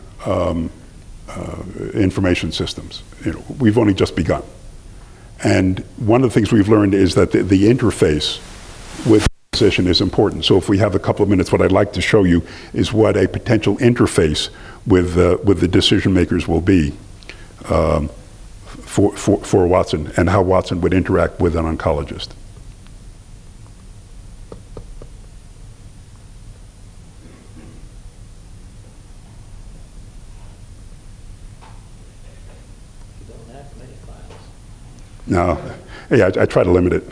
Speaker 2: information systems, we've only just begun. And one of the things we've learned is that the interface with the physician is important. So if we have a couple of minutes, what I'd like to show you is what a potential interface with the decision makers will be for Watson, and how Watson would interact with an oncologist.
Speaker 1: You don't have many files.
Speaker 2: No, yeah, I try to limit it.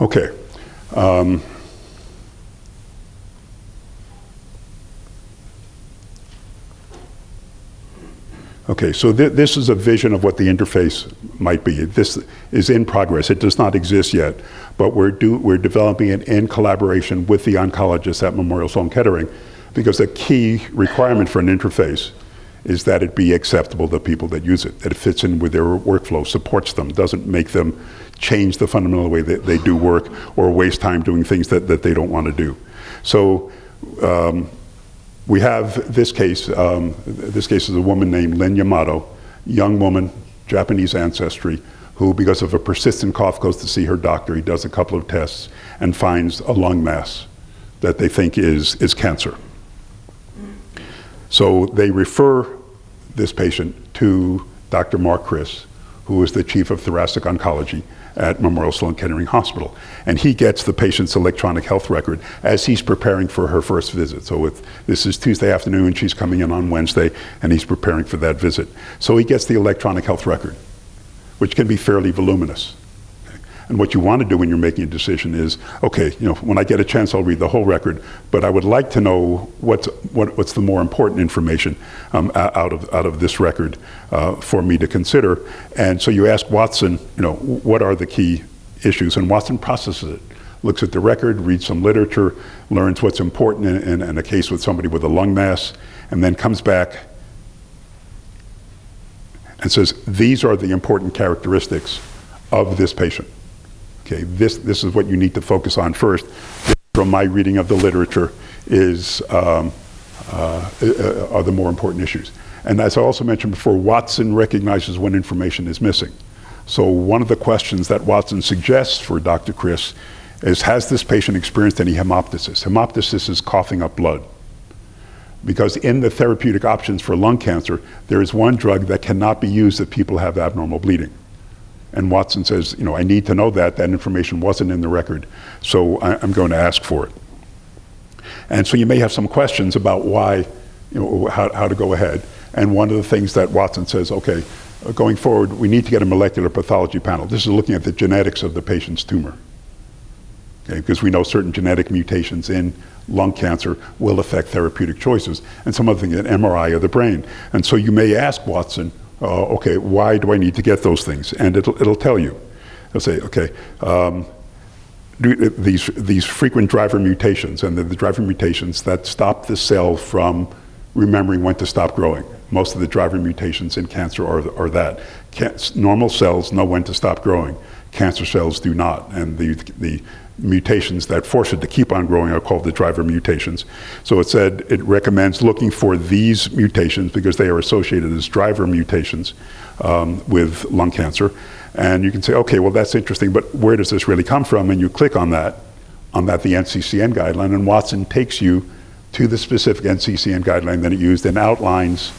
Speaker 2: Okay. Okay, so this is a vision of what the interface might be. This is in progress. It does not exist yet, but we're developing it in collaboration with the oncologists at Memorial Sloan Kettering, because a key requirement for an interface is that it be acceptable to people that use it, that it fits in with their workflow, supports them, doesn't make them change the fundamental way that they do work or waste time doing things that they don't want to do. So we have this case. This case is a woman named Lynn Yamato, young woman, Japanese ancestry, who, because of a persistent cough, goes to see her doctor. He does a couple of tests and finds a lung mass that they think is cancer. So they refer this patient to Dr. Mark Chris, who is the chief of thoracic oncology at Memorial Sloan Kettering Hospital. And he gets the patient's electronic health record as he's preparing for her first visit. So this is Tuesday afternoon, she's coming in on Wednesday, and he's preparing for that visit. So he gets the electronic health record, which can be fairly voluminous. And what you want to do when you're making a decision is, okay, when I get a chance, I'll read the whole record, but I would like to know what's the more important information out of this record for me to consider. And so you ask Watson, what are the key issues? And Watson processes it, looks at the record, reads some literature, learns what's important in a case with somebody with a lung mass, and then comes back and says, these are the important characteristics of this patient. Okay, this is what you need to focus on first. From my reading of the literature are the more important issues. And as I also mentioned before, Watson recognizes when information is missing. So one of the questions that Watson suggests for Dr. Chris is, has this patient experienced any hemoptysis? Hemoptysis is coughing up blood. Because in the therapeutic options for lung cancer, there is one drug that cannot be used if people have abnormal bleeding. And Watson says, I need to know that information wasn't in the record, so I'm going to ask for it. And so you may have some questions about why, how to go ahead. And one of the things that Watson says, okay, going forward, we need to get a molecular pathology panel. This is looking at the genetics of the patient's tumor. Okay, because we know certain genetic mutations in lung cancer will affect therapeutic choices, and some other things, an MRI of the brain. And so you may ask Watson, okay, why do I need to get those things? And it'll tell you. It'll say, okay, these frequent driver mutations, and the driver mutations that stop the cell from remembering when to stop growing. Most of the driver mutations in cancer are that. Normal cells know when to stop growing. cancer cells do not. And the mutations that force it to keep on growing are called the driver mutations. So it said it recommends looking for these mutations because they are associated as driver mutations with lung cancer. And you can say, okay, well, that's interesting, but where does this really come from? And you click on that, the NCCN guideline, and Watson takes you to the specific NCCN guideline that it used and outlines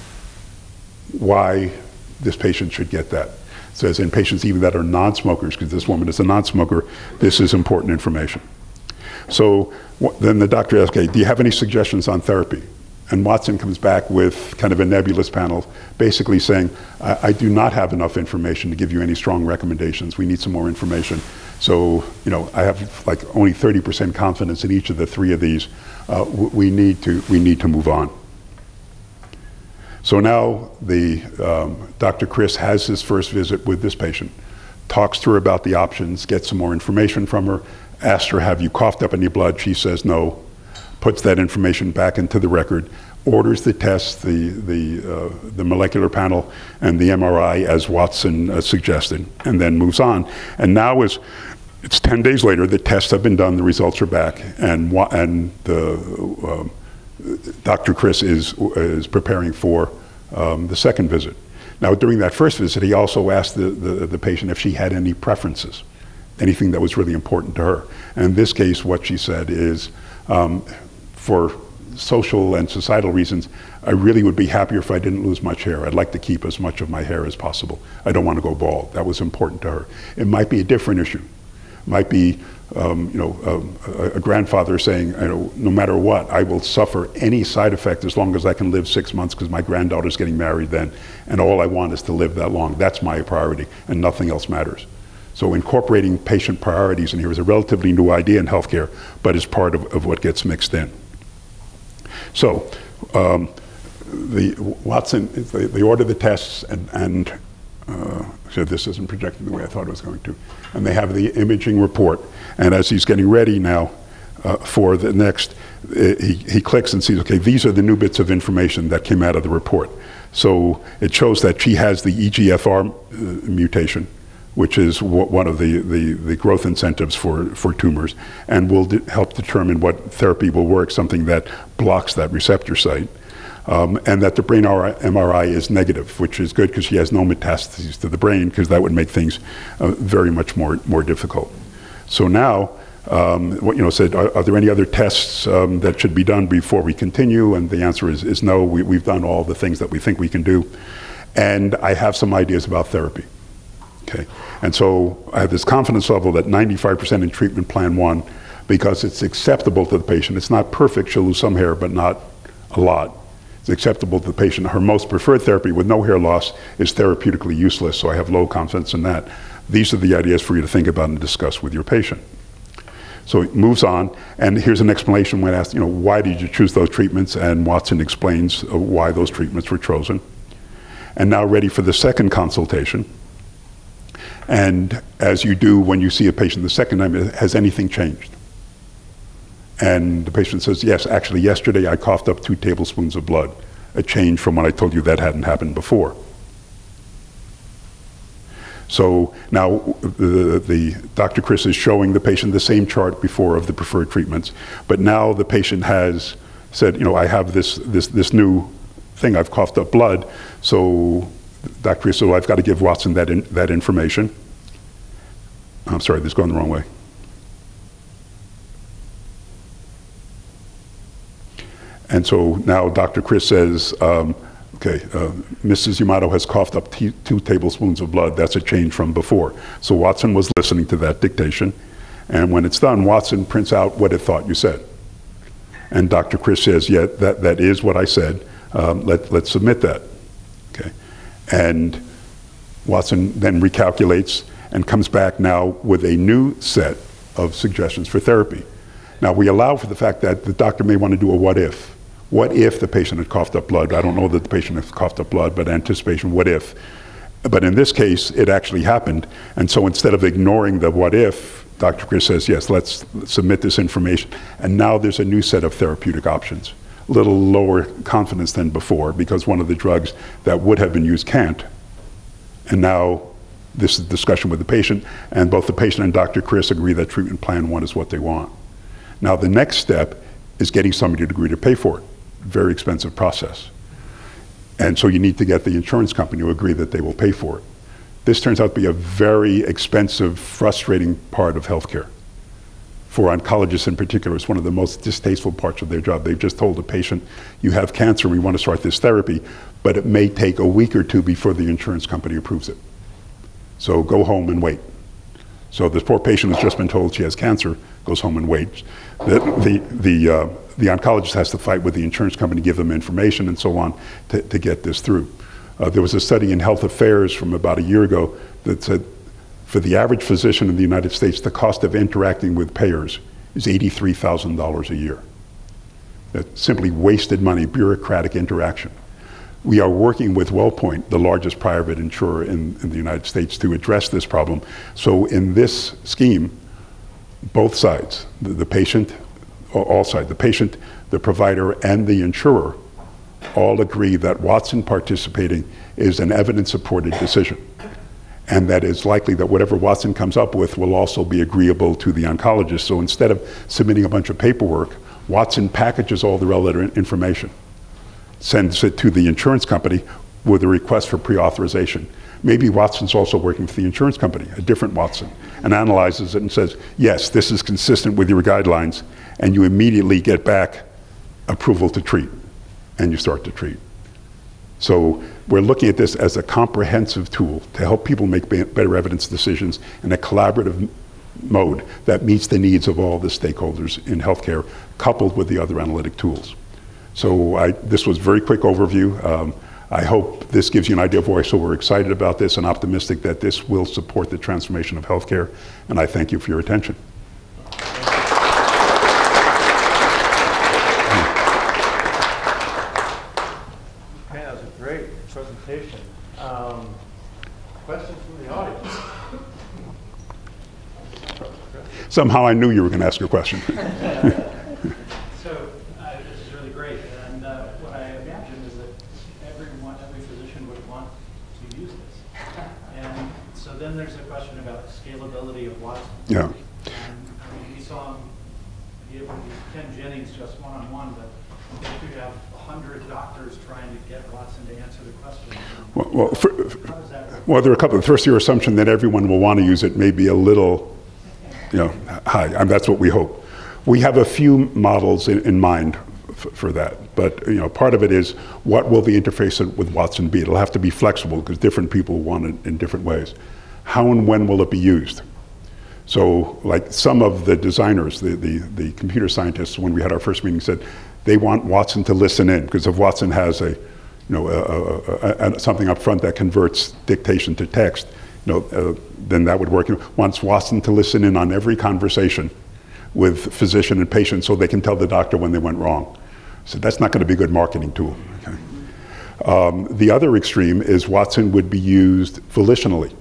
Speaker 2: why this patient should get that. It says in patients even that are non-smokers, because this woman is a non-smoker, this is important information. So then the doctor asks, okay, do you have any suggestions on therapy? And Watson comes back with kind of a nebulous panel, basically saying, I do not have enough information to give you any strong recommendations. We need some more information. So, you know, I have like only 30% confidence in each of the three of these. We need to move on. So now Dr. Chris has his first visit with this patient, talks to her about the options, gets some more information from her, asks her, have you coughed up any blood? She says no, puts that information back into the record, orders the test, the molecular panel and the MRI as Watson suggested, and then moves on. And now it's 10 days later, the tests have been done, the results are back, and Dr. Chris is preparing for the second visit. Now, during that first visit, he also asked the patient if she had any preferences, anything that was really important to her. And in this case, what she said is, for social and societal reasons, I really would be happier if I didn't lose much hair. I'd like to keep as much of my hair as possible. I don't want to go bald. That was important to her. It might be a different issue. It might be a grandfather saying, no matter what, I will suffer any side effect as long as I can live 6 months because my granddaughter's getting married then, and all I want is to live that long. That's my priority, and nothing else matters. So incorporating patient priorities in here is a relatively new idea in healthcare, but is part of what gets mixed in. So Watson, they order the tests, and so this isn't projecting the way I thought it was going to. And they have the imaging report. And as he's getting ready now for the next, he clicks and sees, okay, these are the new bits of information that came out of the report. So it shows that she has the EGFR mutation, which is one of the growth incentives for tumors, and will help determine what therapy will work, something that blocks that receptor site. And that the brain MRI is negative, which is good because she has no metastases to the brain, because that would make things very much more difficult. So now, said, are there any other tests that should be done before we continue? And the answer is no. We've done all the things that we think we can do, and I have some ideas about therapy. Okay, and so I have this confidence level that 95% in treatment plan 1, because it's acceptable to the patient. It's not perfect. She'll lose some hair, but not a lot. It's acceptable to the patient. Her most preferred therapy with no hair loss is therapeutically useless, so I have low confidence in that. These are the ideas for you to think about and discuss with your patient. So it moves on, and here's an explanation when asked, why did you choose those treatments? And Watson explains why those treatments were chosen. And now ready for the second consultation. And as you do when you see a patient the second time, has anything changed? And the patient says, yes, actually yesterday I coughed up 2 tablespoons of blood, a change from when I told you that hadn't happened before. So now the Dr. Chris is showing the patient the same chart before of the preferred treatments, but now the patient has said, I have this new thing, I've coughed up blood, so Dr. Chris, so I've got to give Watson that information. I'm sorry, this is going the wrong way. And so now Dr. Chris says, Mrs. Yamato has coughed up 2 tablespoons of blood. That's a change from before. So Watson was listening to that dictation. And when it's done, Watson prints out what it thought you said. And Dr. Chris says, yeah, that is what I said. Let's submit that. Okay. And Watson then recalculates and comes back now with a new set of suggestions for therapy. Now, we allow for the fact that the doctor may want to do a what if. What if the patient had coughed up blood? I don't know that the patient has coughed up blood, but anticipation, what if? But in this case, it actually happened. And so instead of ignoring the what if, Dr. Chris says, yes, let's submit this information. And now there's a new set of therapeutic options. A little lower confidence than before, because one of the drugs that would have been used can't. And now This is a discussion with the patient, and both the patient and Dr. Chris agree that treatment plan 1 is what they want. Now the next step is getting somebody to agree to pay for it. Very expensive process. And so you need to get the insurance company to agree that they will pay for it. This turns out to be a very expensive, frustrating part of healthcare. For oncologists in particular, it's one of the most distasteful parts of their job. They've just told the patient, you have cancer, we want to start this therapy, but it may take a week or 2 before the insurance company approves it. So go home and wait. So this poor patient has just been told she has cancer, goes home and waits. The oncologist has to fight with the insurance company, give them information and so on to get this through. There was a study in Health Affairs from about a year ago that said for the average physician in the United States, the cost of interacting with payers is $83,000 a year. That's simply wasted money, bureaucratic interaction. We are working with WellPoint, the largest private insurer in the United States, to address this problem. So in this scheme, both sides, the patient, all sides, the patient, the provider, and the insurer, all agree that Watson participating is an evidence-supported decision. And that it's likely that whatever Watson comes up with will also be agreeable to the oncologist. So instead of submitting a bunch of paperwork, Watson packages all the relevant information, sends it to the insurance company with a request for pre-authorization. Maybe Watson's also working for the insurance company, a different Watson, and analyzes it and says, yes, this is consistent with your guidelines, and you immediately get back approval to treat, and you start to treat. So we're looking at this as a comprehensive tool to help people make better evidence decisions in a collaborative mode that meets the needs of all the stakeholders in healthcare, coupled with the other analytic tools. So this was a very quick overview. I hope this gives you an idea of why so we're excited about this and optimistic that this will support the transformation of healthcare, and I thank you for your attention.
Speaker 3: Okay, that was a great presentation. Questions from the audience?
Speaker 2: Somehow I knew you were going to ask a question.
Speaker 4: So this is really great, and what I imagine is that every physician would want to use this. And so then there's a question about scalability of Watson.
Speaker 2: Yeah.
Speaker 4: And I mean, we saw him be able to use Ken Jennings just one-on-one, but if you have 100 doctors trying to get Watson to answer the question, how does that work?
Speaker 2: Well, there are a couple. The first, your assumption that everyone will want to use it may be a little, high. And that's what we hope. We have a few models in mind for that, but part of it is what will the interface with Watson be? It'll have to be flexible because different people want it in different ways. How and when will it be used? So, like some of the designers, the computer scientists, when we had our first meeting, said they want Watson to listen in because if Watson has something up front that converts dictation to text, then that would work. Wants Watson to listen in on every conversation with physician and patient so they can tell the doctor when they went wrong. So that's not going to be a good marketing tool. Okay? The other extreme is Watson would be used volitionally,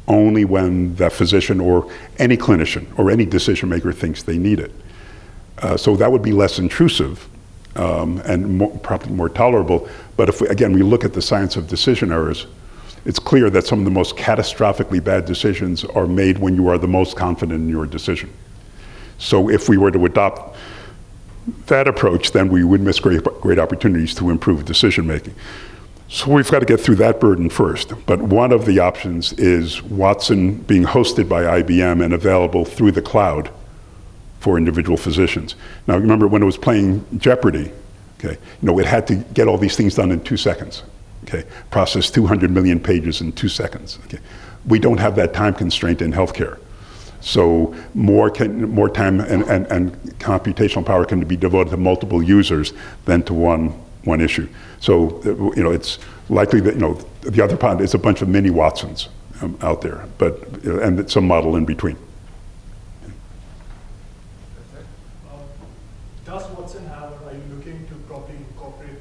Speaker 2: only when the physician or any clinician or any decision maker thinks they need it. So that would be less intrusive and probably more tolerable. But if we look at the science of decision errors, it's clear that some of the most catastrophically bad decisions are made when you are the most confident in your decision. So if we were to adopt that approach, then we would miss great opportunities to improve decision making. So we've got to get through that burden first. But one of the options is Watson being hosted by IBM and available through the cloud for individual physicians. Now remember when it was playing Jeopardy, okay, it had to get all these things done in 2 seconds. Okay, process 200 million pages in 2 seconds. Okay, we don't have that time constraint in healthcare. So more time and computational power can be devoted to multiple users than to one issue. So it's likely that the other part is a bunch of mini Watsons out there, but and it's a model in between.
Speaker 5: Does Watson have? Are you looking to properly incorporate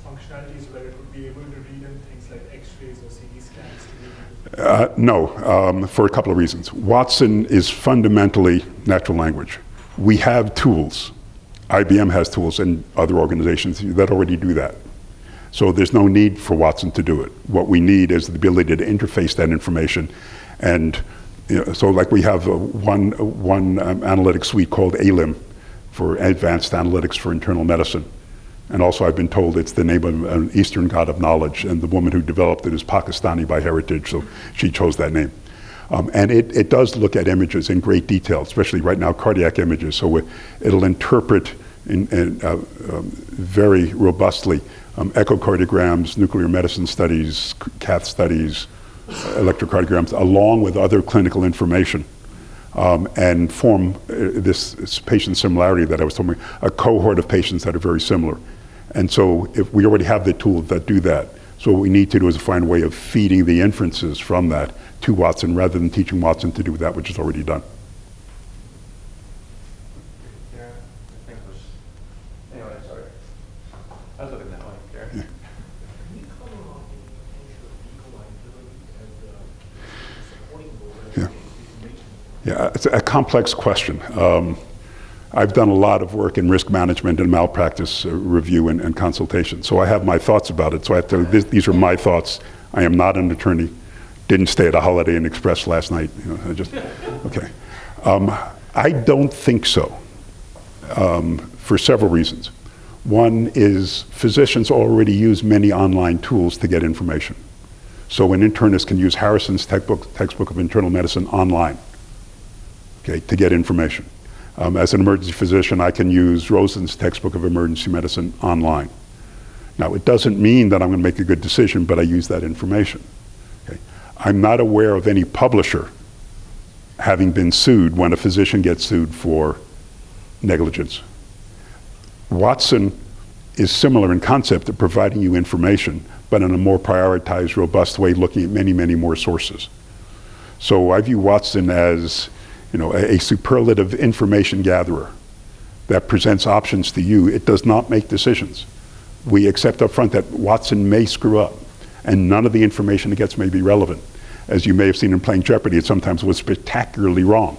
Speaker 5: functionalities where it would be able to read in things like X-rays or CT scans?
Speaker 2: No, for a couple of reasons. Watson is fundamentally natural language. We have tools. IBM has tools and other organizations that already do that. So there's no need for Watson to do it. What we need is the ability to interface that information. And so like we have one analytic suite called ALIM for Advanced Analytics for Internal Medicine. And also I've been told it's the name of an Eastern god of knowledge, and the woman who developed it is Pakistani by heritage, so she chose that name. And it does look at images in great detail, especially right now cardiac images, so it'll interpret very robustly echocardiograms, nuclear medicine studies, cath studies, electrocardiograms, along with other clinical information, and form this patient similarity that I was talking about, a cohort of patients that are very similar. And so if we already have the tools that do that, so what we need to do is find a way of feeding the inferences from that to Watson rather than teaching Watson to do that which is already done.
Speaker 3: Yeah, I think it was, anyway, sorry. I was looking that way, Gary.
Speaker 2: Yeah.
Speaker 5: Can you comment on the potential of legal liability as supporting
Speaker 2: Yeah. Yeah, it's a complex question. I've done a lot of work in risk management and malpractice review and consultation. So I have my thoughts about it. So I have to, these are my thoughts. I am not an attorney. Didn't stay at a Holiday Inn Express last night. Okay. I don't think so, for several reasons. One is physicians already use many online tools to get information. So an internist can use Harrison's textbook of internal medicine online, okay, to get information. As an emergency physician, I can use Rosen's textbook of emergency medicine online. Now, it doesn't mean that I'm going to make a good decision, but I use that information. Okay. I'm not aware of any publisher having been sued when a physician gets sued for negligence. Watson is similar in concept of providing you information, but in a more prioritized, robust way, looking at many, many more sources. So I view Watson as a superlative information gatherer that presents options to you. It does not make decisions. We accept up front that Watson may screw up, and none of the information it gets may be relevant. As you may have seen in Playing Jeopardy, it sometimes was spectacularly wrong,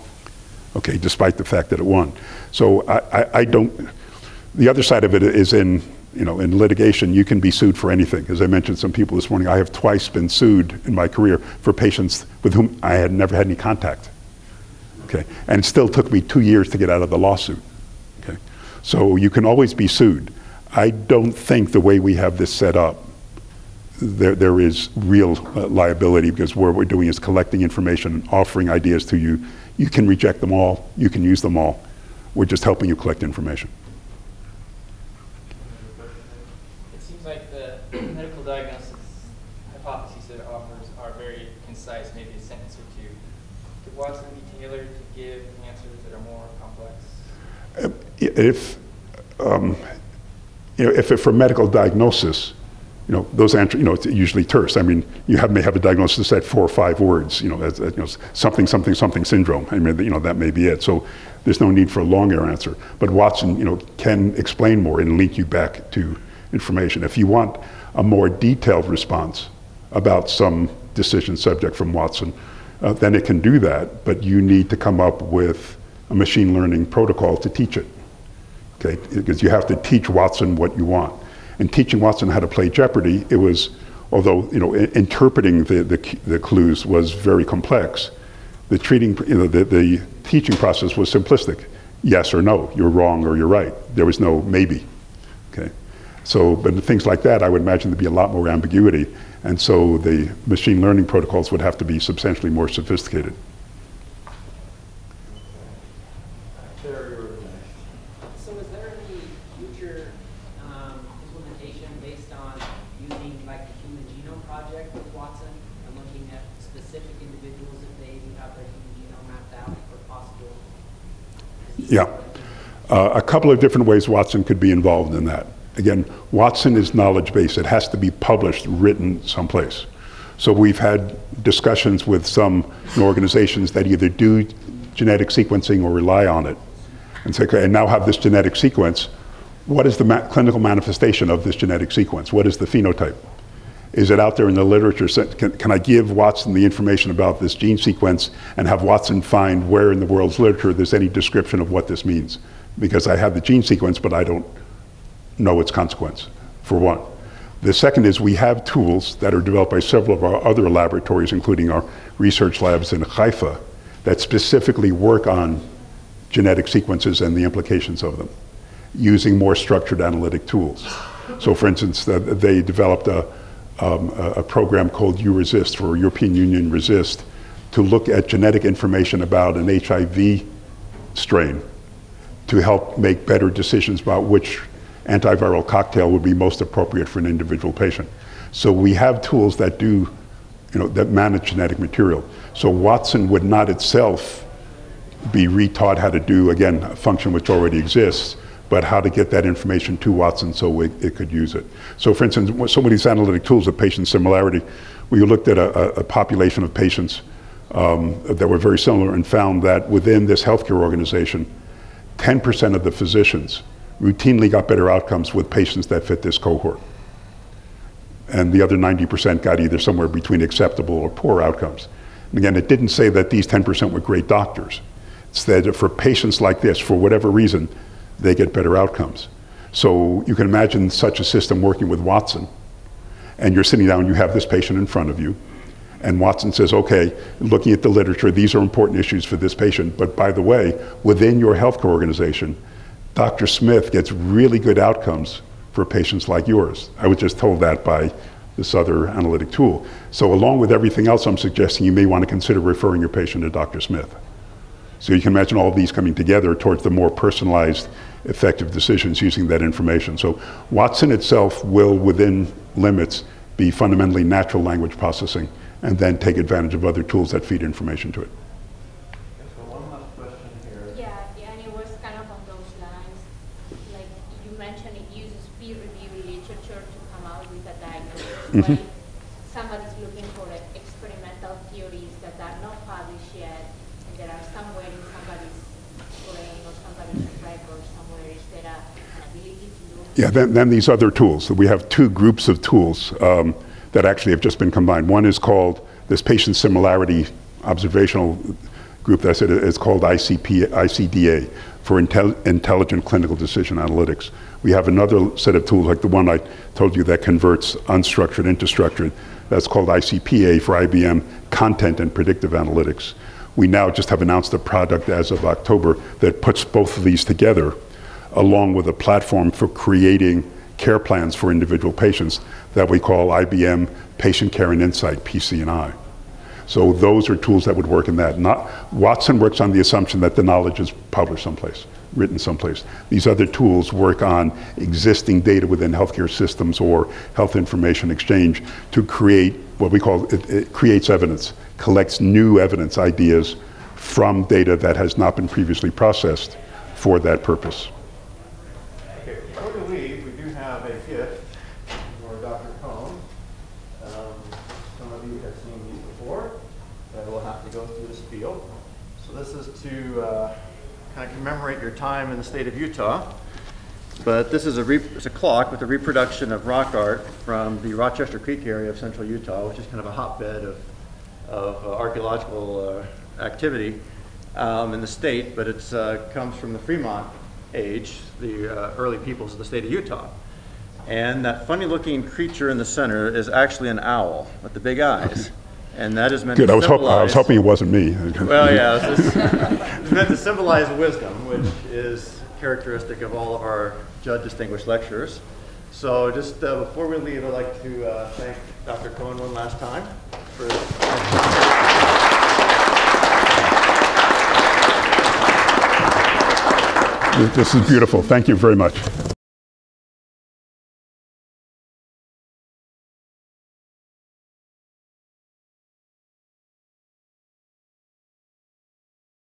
Speaker 2: okay, despite the fact that it won. So I don't, the other side of it is in litigation, you can be sued for anything. As I mentioned some people this morning, I have twice been sued in my career for patients with whom I had never had any contact. Okay. And it still took me 2 years to get out of the lawsuit. Okay. So you can always be sued. I don't think the way we have this set up, there is real liability, because what we're doing is collecting information and offering ideas to you. You can reject them all. You can use them all. We're just helping you collect information.
Speaker 6: It seems like the medical diagnosis hypotheses that it offers are very concise, maybe a sentence or two. Could Watson be tailored to give answers that are more complex?
Speaker 2: If for medical diagnosis, those answers, it's usually terse. I mean, you may have a diagnosis at 4 or 5 words, something, something, something syndrome. I mean, that may be it. So there's no need for a longer answer. But Watson, can explain more and link you back to information. If you want a more detailed response about some decision subject from Watson, then it can do that, but you need to come up with a machine learning protocol to teach it, okay? Because you have to teach Watson what you want. And teaching Watson how to play Jeopardy, it was, although interpreting the clues was very complex, the teaching process was simplistic. Yes or no, you're wrong or you're right. There was no maybe, okay? So, but things like that, I would imagine there'd be a lot more ambiguity. And so the machine learning protocols would have to be substantially more sophisticated.
Speaker 7: So is there any future implementation based on using like the Human Genome Project with Watson and looking at specific individuals if they have their human genome mapped out for possible?
Speaker 2: Yeah. A couple of different ways Watson could be involved in that. Again, Watson is knowledge-based. It has to be published, written someplace. So we've had discussions with some organizations that either do genetic sequencing or rely on it, and say, okay, and now have this genetic sequence. What is the clinical manifestation of this genetic sequence? What is the phenotype? Is it out there in the literature? Can I give Watson the information about this gene sequence and have Watson find where in the world's literature there's any description of what this means? Because I have the gene sequence, but I don't know its consequence, for one. The second is we have tools that are developed by several of our other laboratories, including our research labs in Haifa, that specifically work on genetic sequences and the implications of them, using more structured analytic tools. So for instance, they developed a program called URESIST, for European Union Resist, to look at genetic information about an HIV strain to help make better decisions about which antiviral cocktail would be most appropriate for an individual patient. So we have tools that do, that manage genetic material. So Watson would not itself be retaught how to do, again, a function which already exists, but how to get that information to Watson so it could use it. So for instance, some of these analytic tools of patient similarity, we looked at a population of patients that were very similar and found that within this healthcare organization, 10% of the physicians routinely got better outcomes with patients that fit this cohort. And the other 90% got either somewhere between acceptable or poor outcomes. And again, it didn't say that these 10% were great doctors. It said that for patients like this, for whatever reason, they get better outcomes. So you can imagine such a system working with Watson, and you're sitting down, you have this patient in front of you, and Watson says, okay, looking at the literature, these are important issues for this patient, but by the way, within your healthcare organization, Dr. Smith gets really good outcomes for patients like yours. I was just told that by this other analytic tool. So along with everything else I'm suggesting, you may want to consider referring your patient to Dr. Smith. So you can imagine all of these coming together towards the more personalized, effective decisions using that information. So Watson itself will, within limits, be fundamentally natural language processing, and then take advantage of other tools that feed information to it.
Speaker 3: So one last question here.
Speaker 8: Yeah, and it was kind of on those lines. Like you mentioned, it uses peer-reviewed literature to come out with a diagnosis. What if somebody's looking for experimental theories that are not published yet, and there are somewhere in somebody's brain or somebody's record somewhere? Is there an ability to look?
Speaker 2: Yeah, then these other tools. So we have two groups of tools that actually have just been combined. One is called this patient similarity observational group that I said is called ICDA, for Intelligent Clinical Decision Analytics. We have another set of tools like the one I told you that converts unstructured into structured. That's called ICPA for IBM Content and Predictive Analytics. We now just have announced a product as of October that puts both of these together, along with a platform for creating care plans for individual patients that we call IBM Patient Care and Insight, PC&I. So those are tools that would work in that. Watson works on the assumption that the knowledge is published someplace, written someplace. These other tools work on existing data within healthcare systems or health information exchange to create what we call, it creates evidence, collects new evidence, ideas from data that has not been previously processed for that purpose.
Speaker 3: Okay, before we leave, we do have a gift for Dr. Kohn. Some of you have seen these before, but we'll have to go through this field. So this is to kind of commemorate your time in the state of Utah. But this is it's a clock with a reproduction of rock art from the Rochester Creek area of central Utah, which is kind of a hotbed of archaeological activity in the state, but it comes from the Fremont age, the early peoples of the state of Utah. And that funny looking creature in the center is actually an owl with the big eyes. And that is meant to symbolize...
Speaker 2: I was hoping it wasn't me.
Speaker 3: Well, yeah, it's meant to symbolize wisdom, which is characteristic of all of our Judd Distinguished Lecturers. So just before we leave, I'd like to thank Dr. Kohn one last time for...
Speaker 2: This is beautiful. Thank you very much.